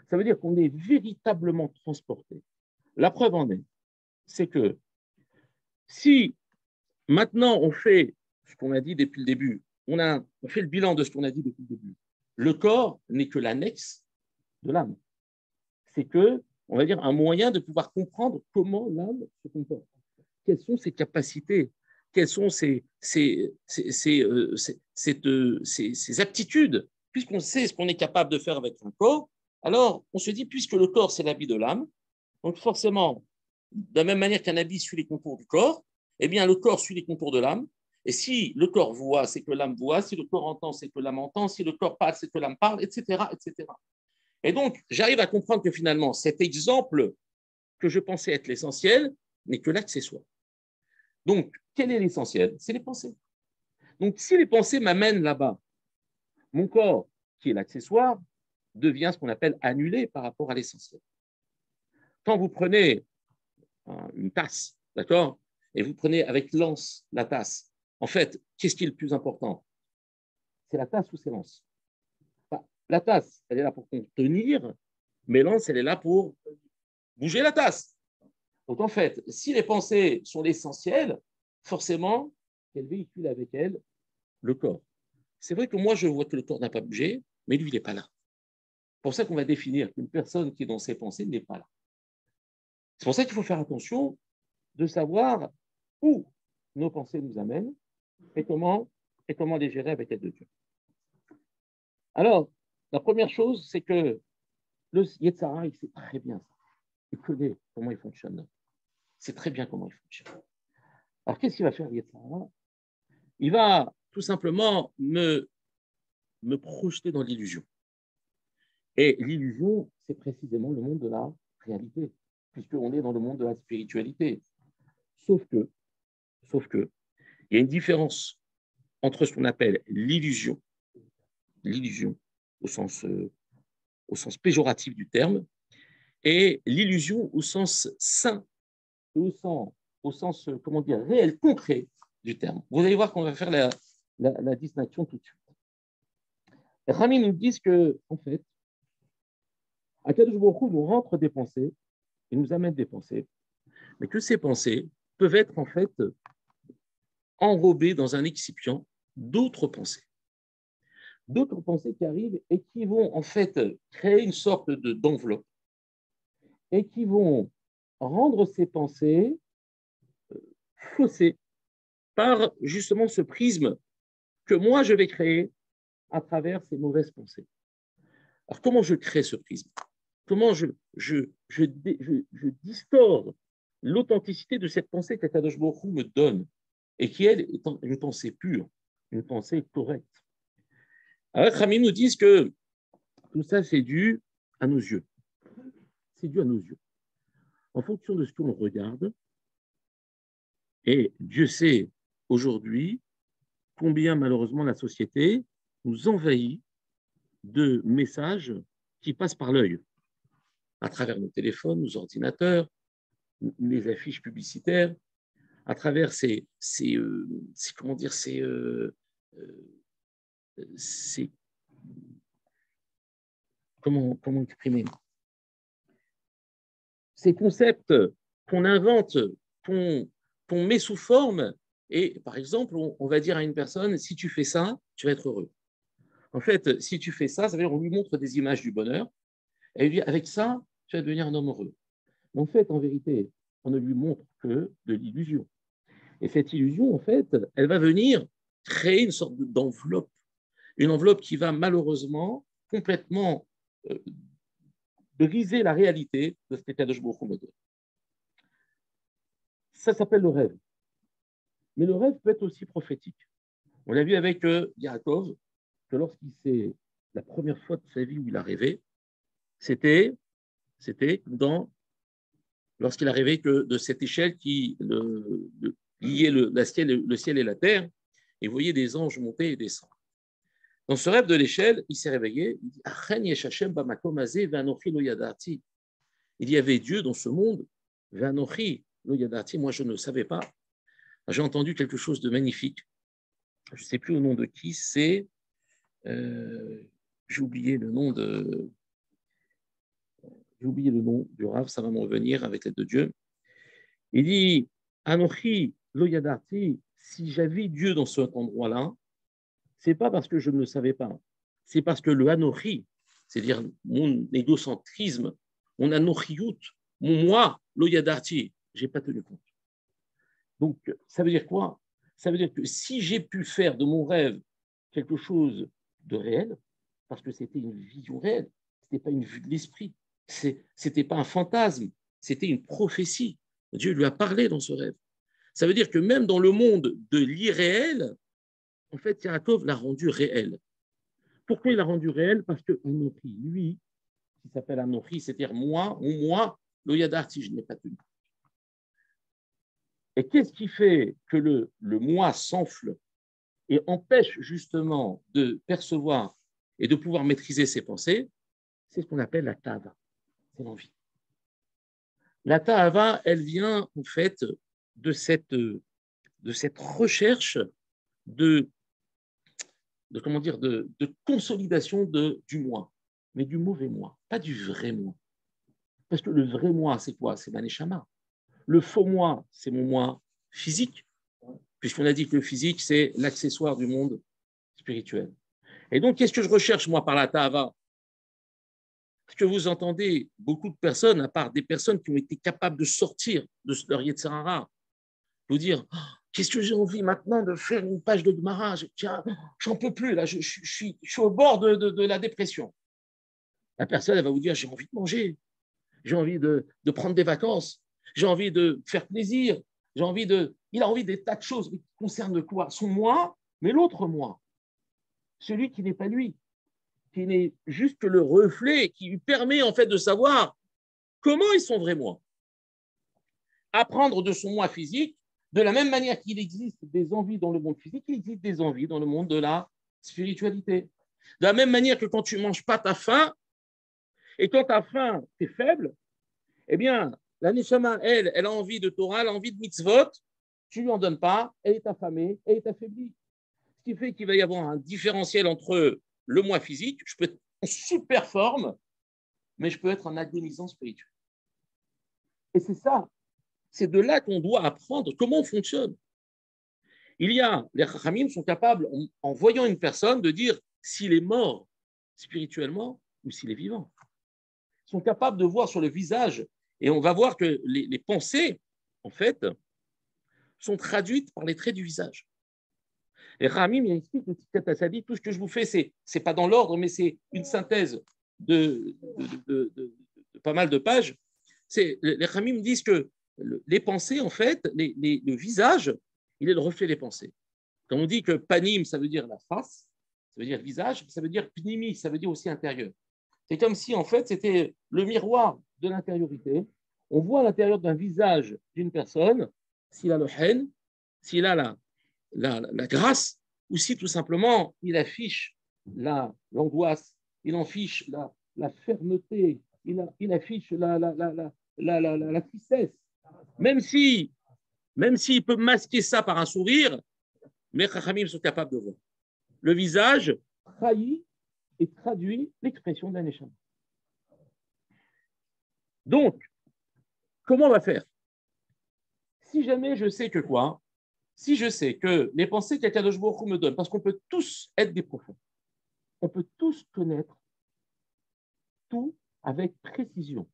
Ça veut dire qu'on est véritablement transporté. La preuve en est, c'est que si maintenant on fait ce qu'on a dit depuis le début, on fait le bilan de ce qu'on a dit depuis le début, le corps n'est que l'annexe de l'âme. C'est que, on va dire, un moyen de pouvoir comprendre comment l'âme se comporte. Quelles sont ses capacités, quelles sont ses aptitudes. Puisqu'on sait ce qu'on est capable de faire avec un corps, alors on se dit, puisque le corps, c'est l'habit de l'âme, donc forcément, de la même manière qu'un habit suit les contours du corps, eh bien, le corps suit les contours de l'âme. Et si le corps voit, c'est que l'âme voit. Si le corps entend, c'est que l'âme entend. Si le corps parle, c'est que l'âme parle, etc., etc. Et donc, j'arrive à comprendre que finalement, cet exemple que je pensais être l'essentiel n'est que l'accessoire. Donc, quel est l'essentiel? C'est les pensées. Donc, si les pensées m'amènent là-bas, mon corps, qui est l'accessoire, devient ce qu'on appelle annulé par rapport à l'essentiel. Quand vous prenez une tasse, d'accord, et vous prenez avec l'anse la tasse, en fait, qu'est-ce qui est le plus important? C'est la tasse ou c'est l'anse? Enfin, la tasse, elle est là pour contenir, mais l'anse, elle est là pour bouger la tasse. Donc, en fait, si les pensées sont l'essentiel, forcément, qu'elle véhicule avec elle le corps. C'est vrai que moi, je vois que le corps n'a pas bougé, mais lui, il n'est pas là. C'est pour ça qu'on va définir qu'une personne qui est dans ses pensées n'est pas là. C'est pour ça qu'il faut faire attention de savoir où nos pensées nous amènent et comment les gérer avec l'aide de Dieu. Alors, la première chose, c'est que le Yetzara, il sait très bien ça. Il connaît comment il fonctionne. sait très bien comment il fonctionne. Alors, qu'est-ce qu'il va faire, Yetzer Hara? Il va tout simplement me projeter dans l'illusion. Et l'illusion, c'est précisément le monde de la réalité, puisqu'on est dans le monde de la spiritualité. Sauf que, il y a une différence entre ce qu'on appelle l'illusion au sens péjoratif du terme, et l'illusion au sens sain, au sens comment dire, réel, concret du terme. Vous allez voir qu'on va faire la distinction tout de suite. Rami nous dit que, en fait, Akadosh Baruch Hu nous rentre des pensées, il nous amène des pensées, mais que ces pensées peuvent être en fait enrobées dans un excipient d'autres pensées. D'autres pensées qui arrivent et qui vont en fait créer une sorte d'enveloppe et qui vont rendre ces pensées faussées par justement ce prisme que moi je vais créer à travers ces mauvaises pensées. Alors comment je crée ce prisme? Comment je distorde l'authenticité de cette pensée qu'Akadosh Baruch Hu me donne et qui, elle, est une pensée pure, une pensée correcte. Alors, Rami nous disent que tout ça, c'est dû à nos yeux. C'est dû à nos yeux. En fonction de ce qu'on regarde, et Dieu sait aujourd'hui combien, malheureusement, la société nous envahit de messages qui passent par l'œil, à travers nos téléphones, nos ordinateurs, les affiches publicitaires, à travers comment exprimer ces concepts qu'on invente, qu'on met sous forme, et par exemple, on va dire à une personne, si tu fais ça, tu vas être heureux. En fait, si tu fais ça, ça veut dire qu'on lui montre des images du bonheur, et lui dit, avec ça, tu vas devenir un homme heureux. Mais en fait, en vérité, on ne lui montre que de l'illusion. Et cette illusion, en fait, elle va venir créer une sorte d'enveloppe, une enveloppe qui va malheureusement complètement briser la réalité de ce qu'Akadosh Baruch Hu me donne. Ça s'appelle le rêve. Mais le rêve peut être aussi prophétique. On l'a vu avec Yaakov, que lorsqu'il s'est, la première fois de sa vie où il a rêvé, c'était lorsqu'il a rêvé que de cette échelle qui liait le ciel et la terre, et vous voyez des anges monter et descendre. Dans ce rêve de l'échelle, il s'est réveillé, il dit, il y avait Dieu dans ce monde, moi je ne savais pas. J'ai entendu quelque chose de magnifique, je ne sais plus au nom de qui, c'est, j'ai oublié le nom du Rav, ça va me revenir avec l'aide de Dieu. Il dit, Anochi lo yadati, si j'avais Dieu dans cet endroit-là, c'est pas parce que je ne le savais pas, c'est parce que le Anochi, c'est-à-dire mon égocentrisme, mon Anochiout, mon moi, lo yadati, je n'ai pas tenu compte. Donc, ça veut dire quoi? Ça veut dire que si j'ai pu faire de mon rêve quelque chose de réel, parce que c'était une vision réelle, ce n'était pas une vue de l'esprit, ce n'était pas un fantasme, c'était une prophétie. Dieu lui a parlé dans ce rêve. Ça veut dire que même dans le monde de l'irréel, en fait, Yaakov l'a rendu réel. Pourquoi il l'a rendu réel? Parce que Anochi, lui, qui s'appelle Anochi, c'est-à-dire moi, le Yadarti, je n'ai pas tenu. Et qu'est-ce qui fait que le moi s'enfle et empêche justement de percevoir et de pouvoir maîtriser ses pensées? C'est ce qu'on appelle la tava, c'est l'envie. La tava, elle vient en fait de cette recherche de consolidation du moi, mais du mauvais moi, pas du vrai moi. Parce que le vrai moi, c'est quoi? C'est l'aneshama. Le faux moi, c'est mon moi physique, puisqu'on a dit que le physique, c'est l'accessoire du monde spirituel. Et donc, qu'est-ce que je recherche, moi, par la tava? Parce que vous entendez beaucoup de personnes, à part des personnes qui ont été capables de sortir de leur Yetzer Hara, vous dire, oh, qu'est-ce que j'ai envie maintenant de faire une page de Gemara? J'en peux plus, là, je suis au bord de la dépression. La personne, elle va vous dire, j'ai envie de manger, j'ai envie de prendre des vacances, j'ai envie de faire plaisir, il a envie des tas de choses qui concernent quoi? Son moi, mais l'autre moi, celui qui n'est pas lui, qui n'est juste que le reflet, qui lui permet en fait de savoir comment est son vrai moi. Apprendre de son moi physique, de la même manière qu'il existe des envies dans le monde physique, il existe des envies dans le monde de la spiritualité. De la même manière que quand tu ne manges pas, tu as faim, et quand tu as faim, tu es faible, eh bien, la Neshama, elle a envie de Torah, elle a envie de mitzvot, tu ne lui en donnes pas, elle est affamée, elle est affaiblie. Ce qui fait qu'il va y avoir un différentiel entre le moi physique, je peux être en super forme, mais je peux être en agonisant spirituel. Et c'est ça, c'est de là qu'on doit apprendre comment on fonctionne. Les Chachamim sont capables, en voyant une personne, de dire s'il est mort spirituellement ou s'il est vivant. Ils sont capables de voir sur le visage, et on va voir que les pensées, en fait, sont traduites par les traits du visage. Et Chachamim, il explique le Tikat Asadi, tout ce que je vous fais, c'est pas dans l'ordre, mais c'est une synthèse de pas mal de pages. Les Chachamim disent que les pensées, en fait, le visage, il est le reflet des pensées. Quand on dit que panim, ça veut dire la face, ça veut dire le visage, ça veut dire pnimi, ça veut dire aussi intérieur. C'est comme si, en fait, c'était le miroir de l'intériorité. On voit à l'intérieur d'un visage d'une personne s'il a le haine, s'il a la grâce, ou si tout simplement il affiche l'angoisse, il affiche la fermeté, il affiche la tristesse. Même s'il peut masquer ça par un sourire, mais Chachamim sont capables de voir. Le visage trahit et traduit l'expression d'un échange. Donc, comment on va faire? Si jamais je sais que quoi? Si je sais que les pensées qu'Akadosh Baruch Hu me donne, parce qu'on peut tous être des prophètes, on peut tous connaître tout avec précision,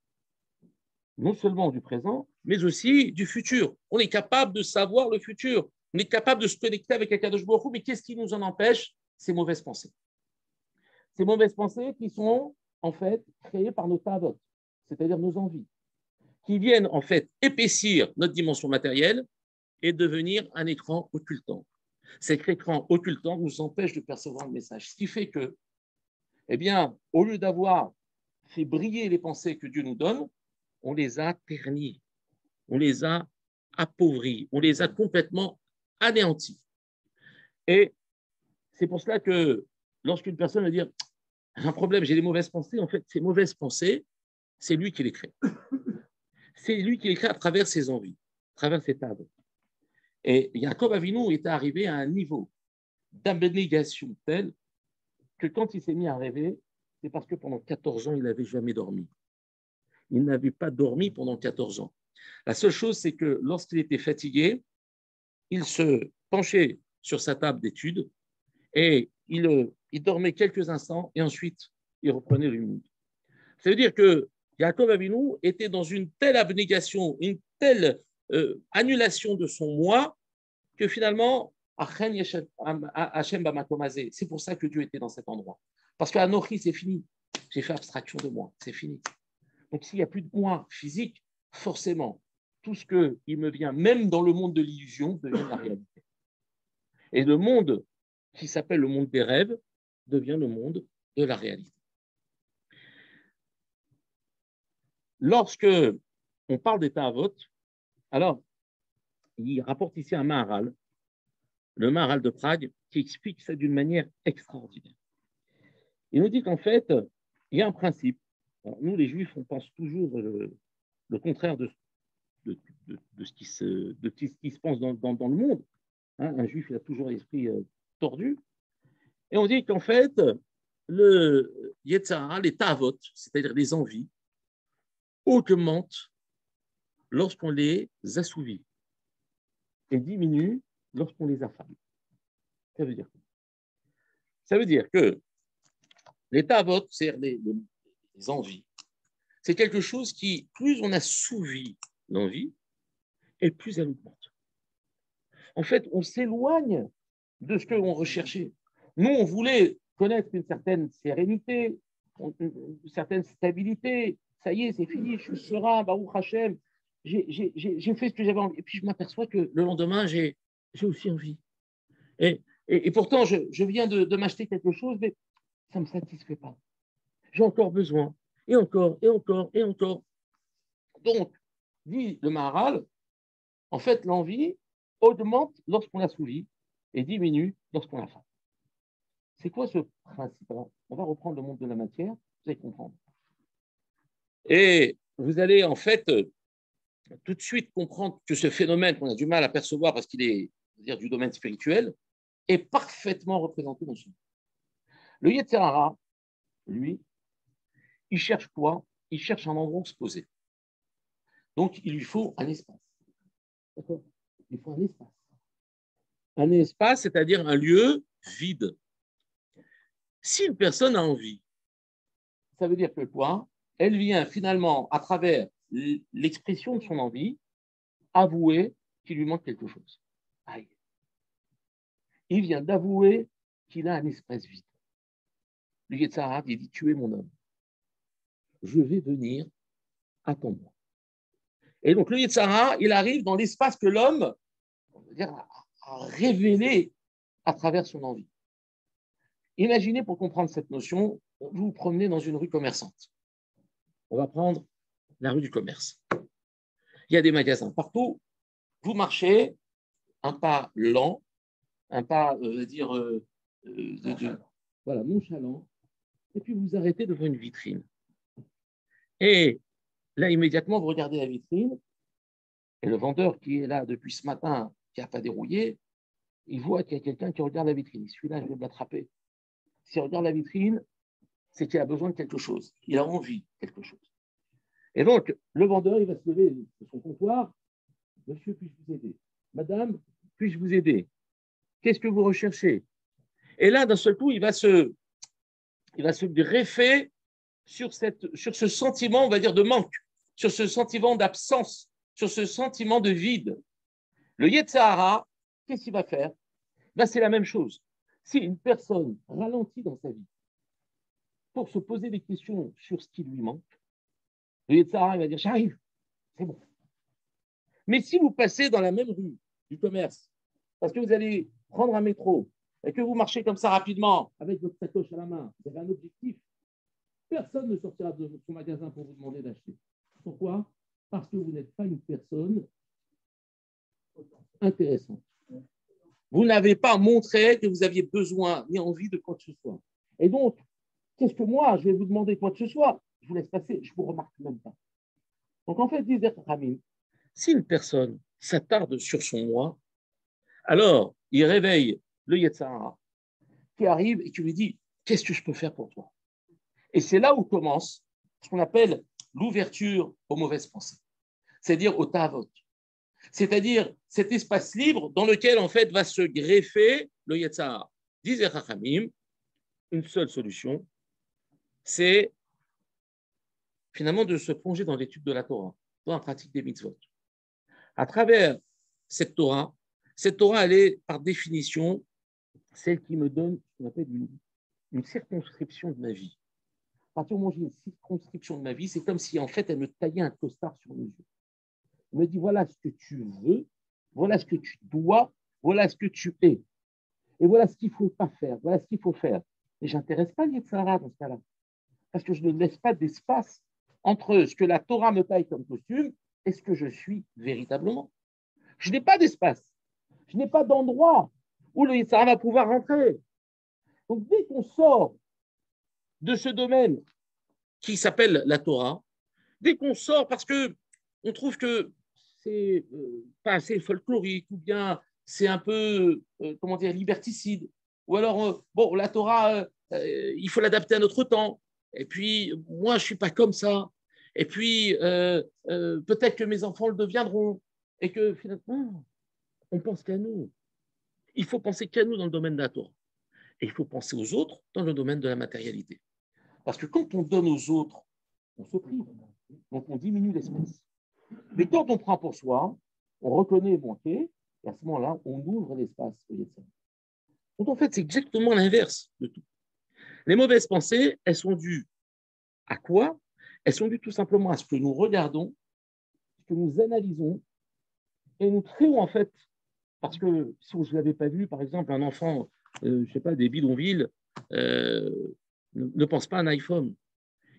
non seulement du présent, mais aussi du futur. On est capable de savoir le futur. On est capable de se connecter avec Akadosh Baruch Hu, mais qu'est-ce qui nous en empêche? Ces mauvaises pensées. Ces mauvaises pensées qui sont en fait créées par nos tavot, c'est-à-dire nos envies, qui viennent en fait épaissir notre dimension matérielle et devenir un écran occultant. Cet écran occultant nous empêche de percevoir le message. Ce qui fait que, eh bien, au lieu d'avoir fait briller les pensées que Dieu nous donne, on les a ternies, on les a appauvries, on les a complètement anéanties. Et c'est pour cela que lorsqu'une personne va dire j'ai un problème, j'ai des mauvaises pensées, en fait, ces mauvaises pensées, c'est lui qui les crée. C'est lui qui les crée à travers ses envies, à travers ses tables. Et Yaakov Avinu est arrivé à un niveau d'abnégation tel que quand il s'est mis à rêver, c'est parce que pendant 14 ans, il n'avait jamais dormi. Il n'avait pas dormi pendant 14 ans. La seule chose, c'est que lorsqu'il était fatigué, il se penchait sur sa table d'études et il dormait quelques instants et ensuite, il reprenait le monde. Ça veut dire que Yaakov Avinu était dans une telle abnégation, une telle annulation de son moi que finalement, c'est pour ça que Dieu était dans cet endroit. Parce qu'à Anochi, c'est fini. J'ai fait abstraction de moi, c'est fini. Donc s'il n'y a plus de moi physique, forcément, tout ce qui me vient, même dans le monde de l'illusion, devient la réalité. Et le monde qui s'appelle le monde des rêves devient le monde de la réalité. Lorsque on parle des Ta'avot, alors, il rapporte ici un Maharal, le Maharal de Prague, qui explique ça d'une manière extraordinaire. Il nous dit qu'en fait, il y a un principe. Alors, nous, les Juifs, on pense toujours le contraire de ce qui se pense dans le monde. Hein, un Juif, il a toujours l'esprit tordu. Et on dit qu'en fait, le Yetzara, les Ta'avot, c'est-à-dire les envies, augmentent lorsqu'on les assouvit et diminuent lorsqu'on les affame. Ça veut dire quoi? Ça veut dire que les Ta'avot, c'est-à-dire les envies, c'est quelque chose qui, plus on assouvit l'envie, et plus elle augmente. En fait, on s'éloigne de ce qu'on recherchait. Nous, on voulait connaître une certaine sérénité, une certaine stabilité. Ça y est, c'est fini, je suis serein, Baruch Hashem. j'ai fait ce que j'avais envie. Et puis, je m'aperçois que le lendemain, j'ai aussi envie. Et pourtant, je viens de m'acheter quelque chose, mais ça ne me satisfait pas. J'ai encore besoin. Et encore, et encore, et encore. Donc, dit le Maharal, en fait, l'envie augmente lorsqu'on l'assouvit et diminue lorsqu'on la faim. C'est quoi ce principe-là? On va reprendre le monde de la matière, vous allez comprendre. Et vous allez en fait tout de suite comprendre que ce phénomène qu'on a du mal à percevoir parce qu'il est dire, du domaine spirituel est parfaitement représenté dans ce monde. Le Yetzer Hara, lui, il cherche quoi? Il cherche un endroit où se poser. Donc, il lui faut un espace. D'accord? Il faut un espace. Un espace, c'est-à-dire un lieu vide. Si une personne a envie, ça veut dire que quoi? Elle vient finalement, à travers l'expression de son envie, avouer qu'il lui manque quelque chose. Aïe. Il vient d'avouer qu'il a un espace vide. Le Yetzer Hara, il dit, tu es mon homme. Je vais venir, attends-moi. Et donc le Yetzer Hara, il arrive dans l'espace que l'homme a révélé à travers son envie. Imaginez, pour comprendre cette notion, vous vous promenez dans une rue commerçante. On va prendre la rue du commerce. Il y a des magasins partout. Vous marchez un pas lent, un pas, voilà, nonchalant, et puis vous vous arrêtez devant une vitrine. Et là, immédiatement, vous regardez la vitrine, et le vendeur qui est là depuis ce matin, qui n'a pas dérouillé, il voit qu'il y a quelqu'un qui regarde la vitrine. Celui-là, je vais l'attraper. S'il regarde la vitrine, c'est qu'il a besoin de quelque chose. Il a envie de quelque chose. Et donc, le vendeur, il va se lever de son comptoir. Monsieur, puis-je vous aider? Madame, puis-je vous aider? Qu'est-ce que vous recherchez? Et là, d'un seul coup, il va se greffer sur ce sentiment, on va dire, de manque, sur ce sentiment d'absence, sur ce sentiment de vide. Le Yetzer Hara, qu'est-ce qu'il va faire? Ben, c'est la même chose. Si une personne ralentit dans sa vie pour se poser des questions sur ce qui lui manque, le Yetzer Hara, il va dire, j'arrive, c'est bon. Mais si vous passez dans la même rue du commerce, parce que vous allez prendre un métro et que vous marchez comme ça rapidement avec votre sacoche à la main, vous avez un objectif, personne ne sortira de son magasin pour vous demander d'acheter. Pourquoi? Parce que vous n'êtes pas une personne intéressante. Vous n'avez pas montré que vous aviez besoin ni envie de quoi que ce soit. Et donc, qu'est-ce que moi, je vais vous demander quoi que ce soit? Je vous laisse passer, je ne vous remarque même pas. Donc, en fait, disait Ramim, si une personne s'attarde sur son moi, alors il réveille le Yetzer Hara qui arrive et qui lui dit, qu'est-ce que je peux faire pour toi? Et c'est là où commence ce qu'on appelle l'ouverture aux mauvaises pensées, c'est-à-dire au ta'avot, c'est-à-dire cet espace libre dans lequel en fait va se greffer le Yetzer Hara. Disait Chachamim, une seule solution, c'est finalement de se plonger dans l'étude de la Torah, dans la pratique des mitzvot. À travers cette Torah, elle est par définition celle qui me donne ce qu'on appelle une circonscription de ma vie. À partir du moment où j'ai une circonscription de ma vie, c'est comme si en fait elle me taillait un costard sur les yeux. Elle me dit voilà ce que tu veux, voilà ce que tu dois, voilà ce que tu es. Et voilà ce qu'il ne faut pas faire, voilà ce qu'il faut faire. Mais je n'intéresse pas le Yetzer Hara dans ce cas-là. Parce que je ne laisse pas d'espace entre ce que la Torah me taille comme costume et ce que je suis véritablement. Je n'ai pas d'espace. Je n'ai pas d'endroit où le Yetzer Hara va pouvoir rentrer. Donc, dès qu'on sort de ce domaine qui s'appelle la Torah, dès qu'on sort parce qu'on trouve que c'est pas assez folklorique ou bien c'est un peu, comment dire, liberticide, ou alors, bon, la Torah, il faut l'adapter à notre temps, et puis moi, je ne suis pas comme ça, et puis peut-être que mes enfants le deviendront, et que finalement, on pense qu'à nous. Il faut penser qu'à nous dans le domaine de la Torah. Et il faut penser aux autres dans le domaine de la matérialité. Parce que quand on donne aux autres, on se prive. Donc on diminue l'espèce. Mais quand on prend pour soi, on reconnaît manquer, et à ce moment-là, on ouvre l'espace au Yetzer. Donc en fait, c'est exactement l'inverse de tout. Les mauvaises pensées, elles sont dues à quoi? Elles sont dues tout simplement à ce que nous regardons que nous analysons et nous créons en fait, parce que si vous ne l'avez pas vu, par exemple, un enfant, je ne sais pas, des bidonvilles, ne pense pas à un iPhone,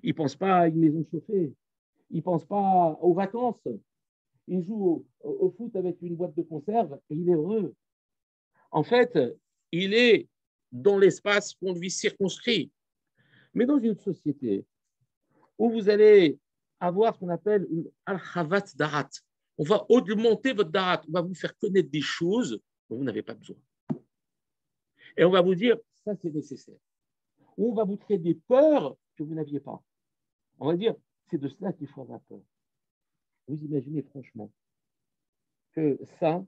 il ne pense pas à une maison chauffée, il ne pense pas aux vacances, il joue au foot avec une boîte de conserve et il est heureux. En fait, il est dans l'espace qu'on lui circonscrit. Mais dans une société où vous allez avoir ce qu'on appelle une al-khavat darat, on va augmenter votre darat, on va vous faire connaître des choses dont vous n'avez pas besoin. Et on va vous dire, ça c'est nécessaire. Ou on va vous créer des peurs que vous n'aviez pas. On va dire, c'est de cela qu'il faut avoir peur. Vous imaginez franchement que ça,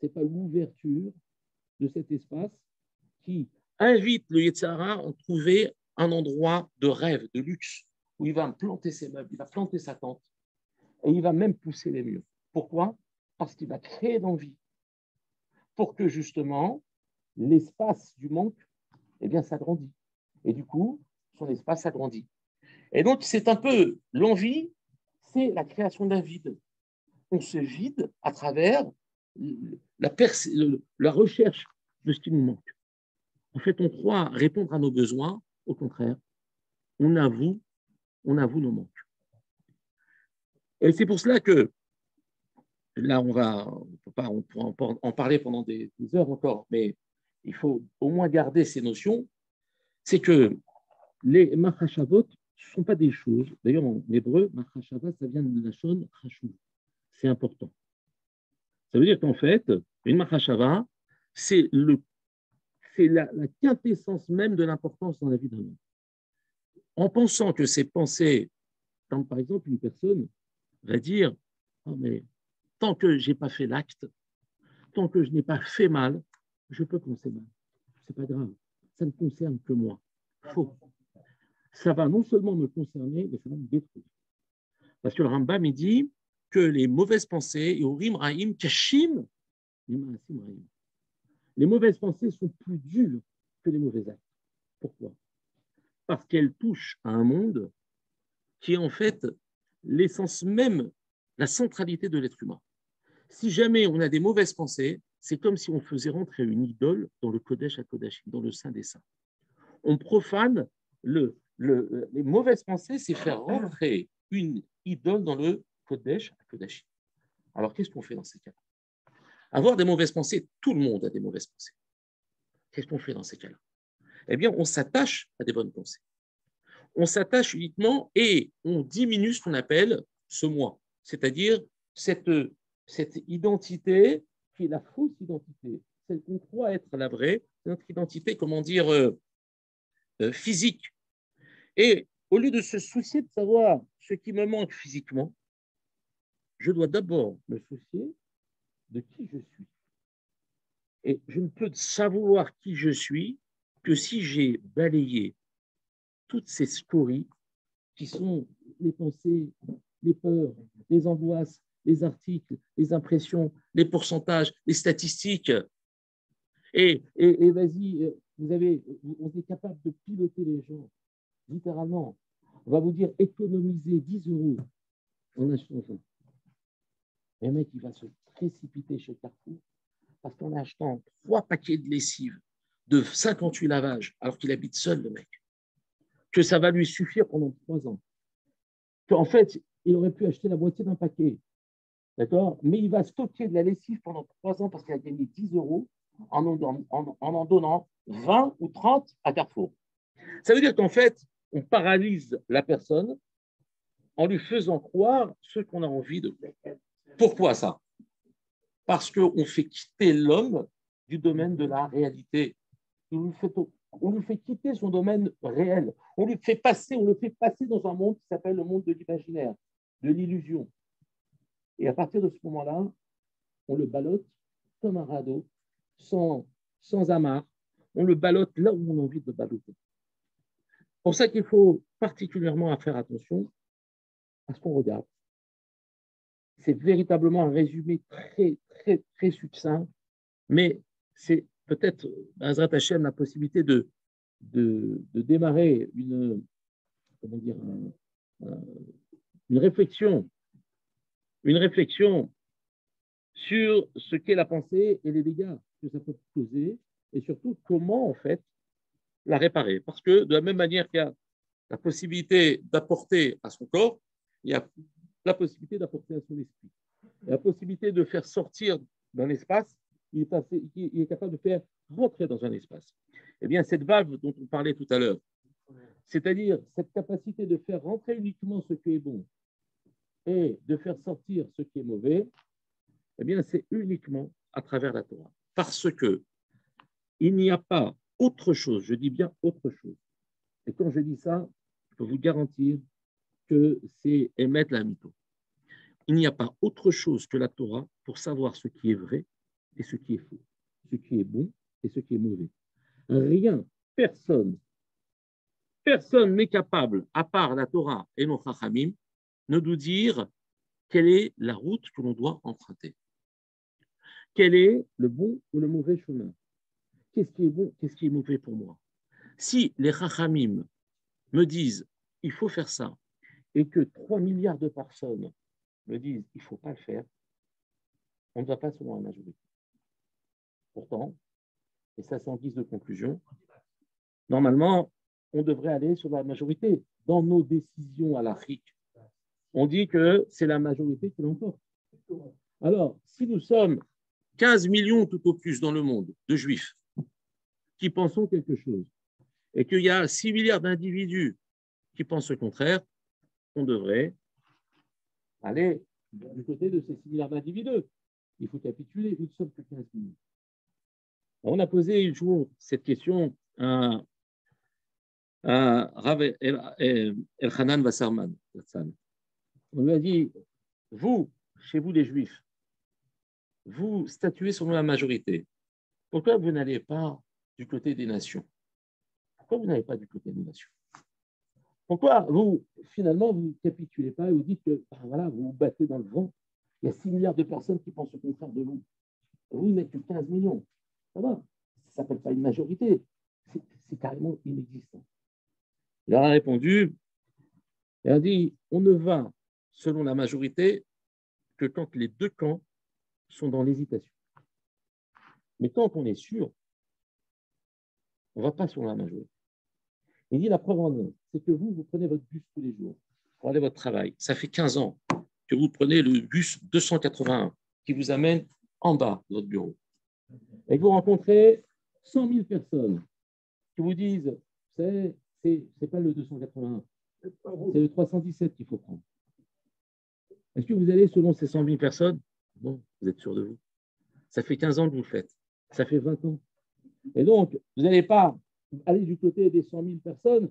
ce n'est pas l'ouverture de cet espace qui invite le Yetzirah à trouver un endroit de rêve, de luxe, où il va planter ses meubles, il va planter sa tente, et il va même pousser les murs. Pourquoi? Parce qu'il va créer l'envie, pour que justement l'espace du manque, eh bien, s'agrandit. Et du coup, son espace s'agrandit. Et donc, c'est un peu l'envie, c'est la création d'un vide. On se vide à travers la recherche de ce qui nous manque. En fait, on croit répondre à nos besoins. Au contraire, on avoue nos manques. Et c'est pour cela que, là, on pourra en parler pendant des heures encore, mais il faut au moins garder ces notions. C'est que les machashavot ne sont pas des choses. D'ailleurs, en hébreu, machashava, ça vient de la shon chashuv. C'est important. Ça veut dire qu'en fait, une machashava, c'est la quintessence même de l'importance dans la vie d'un homme. En pensant que ces pensées, quand par exemple une personne va dire oh, mais tant que je n'ai pas fait l'acte, tant que je n'ai pas fait mal, je peux penser mal. Ce n'est pas grave. Ça ne concerne que moi. Faux. Ça va non seulement me concerner, mais ça va me détruire. Parce que le Rambam, il dit que les mauvaises pensées, Yorim Rahim Kashim, les mauvaises pensées sont plus dures que les mauvais actes. Pourquoi? Parce qu'elles touchent à un monde qui est en fait l'essence même, la centralité de l'être humain. Si jamais on a des mauvaises pensées, c'est comme si on faisait rentrer une idole dans le Kodesh à Kodashim, dans le Saint des Saints. On profane les mauvaises pensées, c'est faire rentrer une idole dans le Kodesh à Kodashim. Alors, qu'est-ce qu'on fait dans ces cas-là? Avoir des mauvaises pensées, tout le monde a des mauvaises pensées. Qu'est-ce qu'on fait dans ces cas-là? Eh bien, on s'attache à des bonnes pensées. On s'attache uniquement et on diminue ce qu'on appelle ce moi, c'est-à-dire cette identité qui est la fausse identité, celle qu'on croit être la vraie, notre identité, comment dire, physique. Et au lieu de se soucier de savoir ce qui me manque physiquement, je dois d'abord me soucier de qui je suis. Et je ne peux savoir qui je suis que si j'ai balayé toutes ces scories qui sont les pensées, les peurs, les angoisses, les articles, les impressions, les pourcentages, les statistiques. Et vas-y, on est capable de piloter les gens, littéralement. On va vous dire économiser 10 € en achetant ça. Et le mec, il va se précipiter chez Carrefour parce qu'en achetant 3 paquets de lessive de 58 lavages, alors qu'il habite seul, le mec, que ça va lui suffire pendant 3 ans. Qu'en fait, il aurait pu acheter la moitié d'un paquet, d'accord? Mais il va stocker de la lessive pendant 3 ans parce qu'il a gagné 10 € en donnant 20 ou 30 à Carrefour. Ça veut dire qu'en fait, on paralyse la personne en lui faisant croire ce qu'on a envie de. Pourquoi ça? Parce qu'on fait quitter l'homme du domaine de la réalité. On lui fait quitter son domaine réel. On le fait passer dans un monde qui s'appelle le monde de l'imaginaire, de l'illusion. Et à partir de ce moment-là, on le ballotte comme un radeau, sans amarre. On le ballotte là où on a envie de le ballotter. C'est pour ça qu'il faut particulièrement faire attention à ce qu'on regarde. C'est véritablement un résumé très, très, très succinct, mais c'est peut-être, Azrat Hashem, la possibilité de démarrer une réflexion une réflexion sur ce qu'est la pensée et les dégâts que ça peut causer, et surtout comment, en fait, la réparer. Parce que de la même manière qu'il y a la possibilité d'apporter à son corps, il y a la possibilité d'apporter à son esprit. La possibilité de faire sortir d'un espace, il est capable de faire rentrer dans un espace. Eh bien, cette valve dont on parlait tout à l'heure, c'est-à-dire cette capacité de faire rentrer uniquement ce qui est bon et de faire sortir ce qui est mauvais, eh bien, c'est uniquement à travers la Torah. Parce que il n'y a pas autre chose, je dis bien autre chose. Et quand je dis ça, je peux vous garantir que c'est émettre la mytho. Il n'y a pas autre chose que la Torah pour savoir ce qui est vrai et ce qui est faux, ce qui est bon et ce qui est mauvais. Rien, personne n'est capable, à part la Torah et nos Chachamim, de nous dire quelle est la route que l'on doit emprunter. Quel est le bon ou le mauvais chemin? Qu'est-ce qui est bon, qu'est-ce qui est mauvais pour moi? Si les Chachamim me disent il faut faire ça et que 3 milliards de personnes me disent il ne faut pas le faire, on ne va pas selon la majorité. Pourtant, et ça c'est en guise de conclusion, normalement, on devrait aller sur la majorité. Dans nos décisions à l'Afrique, on dit que c'est la majorité qui l'emporte. Alors, si nous sommes 15 millions tout au plus dans le monde de juifs qui pensons quelque chose et qu'il y a 6 milliards d'individus qui pensent le contraire, on devrait aller du côté de ces 6 milliards d'individus. Il faut capituler, nous ne sommes que 15 millions. On a posé un jour cette question à Rav Elchanan Wasserman. On lui a dit, vous, chez vous les Juifs, vous statuez selon la majorité. Pourquoi vous n'allez pas du côté des nations? Pourquoi vous n'allez pas du côté des nations? Pourquoi vous, finalement, vous ne capitulez pas et vous dites que voilà, vous vous battez dans le vent? Il y a 6 milliards de personnes qui pensent au contraire de vous. Vous n'êtes que 15 millions. Ça va, ça ne s'appelle pas une majorité. C'est carrément inexistant. Il leur a répondu, il a dit, on ne va selon la majorité que quand les deux camps sont dans l'hésitation. Mais quand on est sûr, on ne va pas selon la majorité. Il dit, la preuve en est, c'est que vous prenez votre bus tous les jours pour aller à votre travail. Ça fait 15 ans que vous prenez le bus 281 qui vous amène en bas de votre bureau. Et que vous rencontrez 100 000 personnes qui vous disent, c'est pas le 281, c'est le 317 qu'il faut prendre. Est-ce que vous allez selon ces 100 000 personnes? Non, vous êtes sûr de vous. Ça fait 15 ans que vous le faites. Ça fait 20 ans. Et donc, vous n'allez pas aller du côté des 100 000 personnes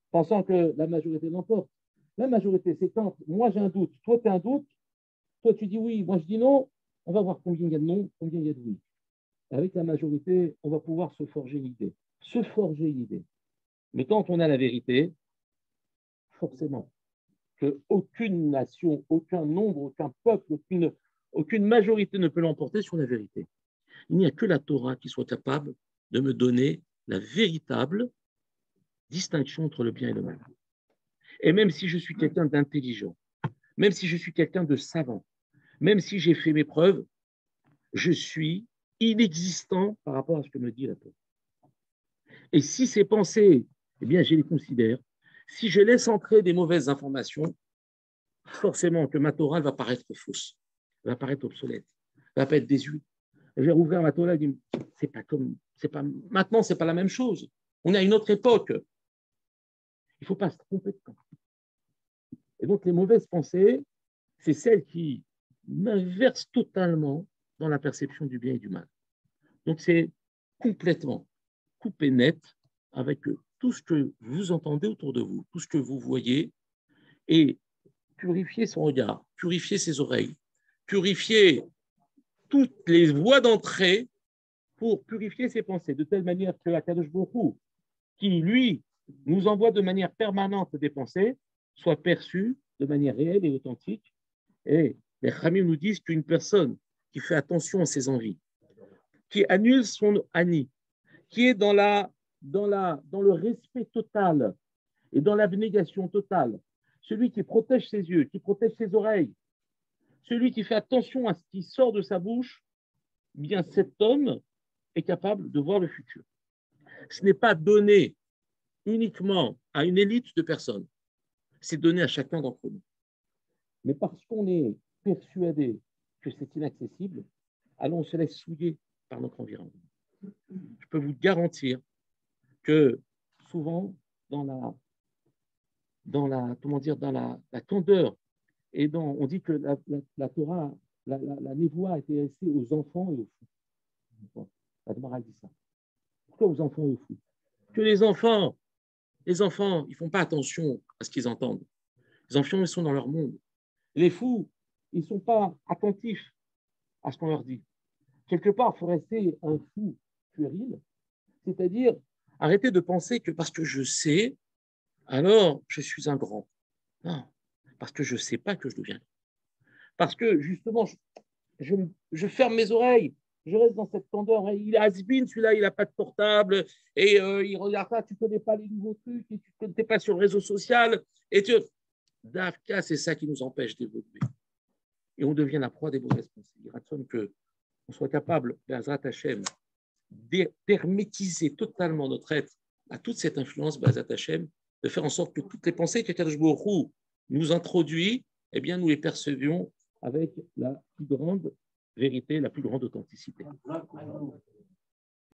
pensant que la majorité l'emporte. La majorité, c'est quand moi j'ai un doute, toi tu as un doute, toi tu dis oui, moi je dis non, on va voir combien il y a de non, combien il y a de oui. Avec la majorité, on va pouvoir se forger une idée. Se forger une idée. Mais quand on a la vérité, forcément, qu'aucune nation, aucun nombre, aucun peuple, aucune majorité ne peut l'emporter sur la vérité. Il n'y a que la Torah qui soit capable de me donner la véritable distinction entre le bien et le mal. Et même si je suis quelqu'un d'intelligent, même si je suis quelqu'un de savant, même si j'ai fait mes preuves, je suis inexistant par rapport à ce que me dit la Torah. Et si ces pensées, eh bien, je les considère, si je laisse entrer des mauvaises informations, forcément que ma Torah va paraître fausse, va paraître obsolète, va pas être désuète. Je vais rouvrir ma Torah et dire, maintenant, c'est pas la même chose. On est à une autre époque. Il ne faut pas se tromper de temps. Et donc, les mauvaises pensées, c'est celles qui m'inversent totalement dans la perception du bien et du mal. Donc, c'est complètement coupé net avec tout ce que vous entendez autour de vous, tout ce que vous voyez, et purifier son regard, purifier ses oreilles, purifier toutes les voies d'entrée pour purifier ses pensées, de telle manière que Akadosh Baruch Hu, qui, lui, nous envoie de manière permanente des pensées, soit perçu de manière réelle et authentique. Et les Khamim nous disent qu'une personne qui fait attention à ses envies, qui annule son ani, qui est dans le respect total et dans l'abnégation totale, celui qui protège ses yeux, qui protège ses oreilles, celui qui fait attention à ce qui sort de sa bouche, bien cet homme est capable de voir le futur. Ce n'est pas donné uniquement à une élite de personnes, c'est donné à chacun d'entre nous. Mais parce qu'on est persuadé que c'est inaccessible, alors on se laisse souiller par notre environnement. Je peux vous garantir que souvent, dans la candeur, et on dit que la Torah, la névoie a été laissée aux enfants et aux fous. La Gemara dit ça. Pourquoi aux enfants et aux fous? Que les enfants, ils ne font pas attention à ce qu'ils entendent. Les enfants, ils sont dans leur monde. Les fous, ils ne sont pas attentifs à ce qu'on leur dit. Quelque part, il faut rester un fou puéril, c'est-à-dire arrêter de penser que parce que je sais, alors je suis un grand. Non, parce que je ne sais pas que je deviens. Parce que justement, je ferme mes oreilles, je reste dans cette candeur. Il est has-been, celui-là, il n'a pas de portable, et il regarde ça, tu ne connais pas les nouveaux trucs, et tu n'es pas sur le réseau social. Et Dafka, c'est ça qui nous empêche d'évoluer. Et on devient la proie des mauvaises pensées. Il ratsonne qu'on soit capable, Bezrat Hashem, d'hermétiser totalement notre être à toute cette influence, Bezrat Hashem, de faire en sorte que toutes les pensées que Kadosh Baruch Hu nous introduit, eh bien, nous les percevions avec la plus grande vérité, la plus grande authenticité.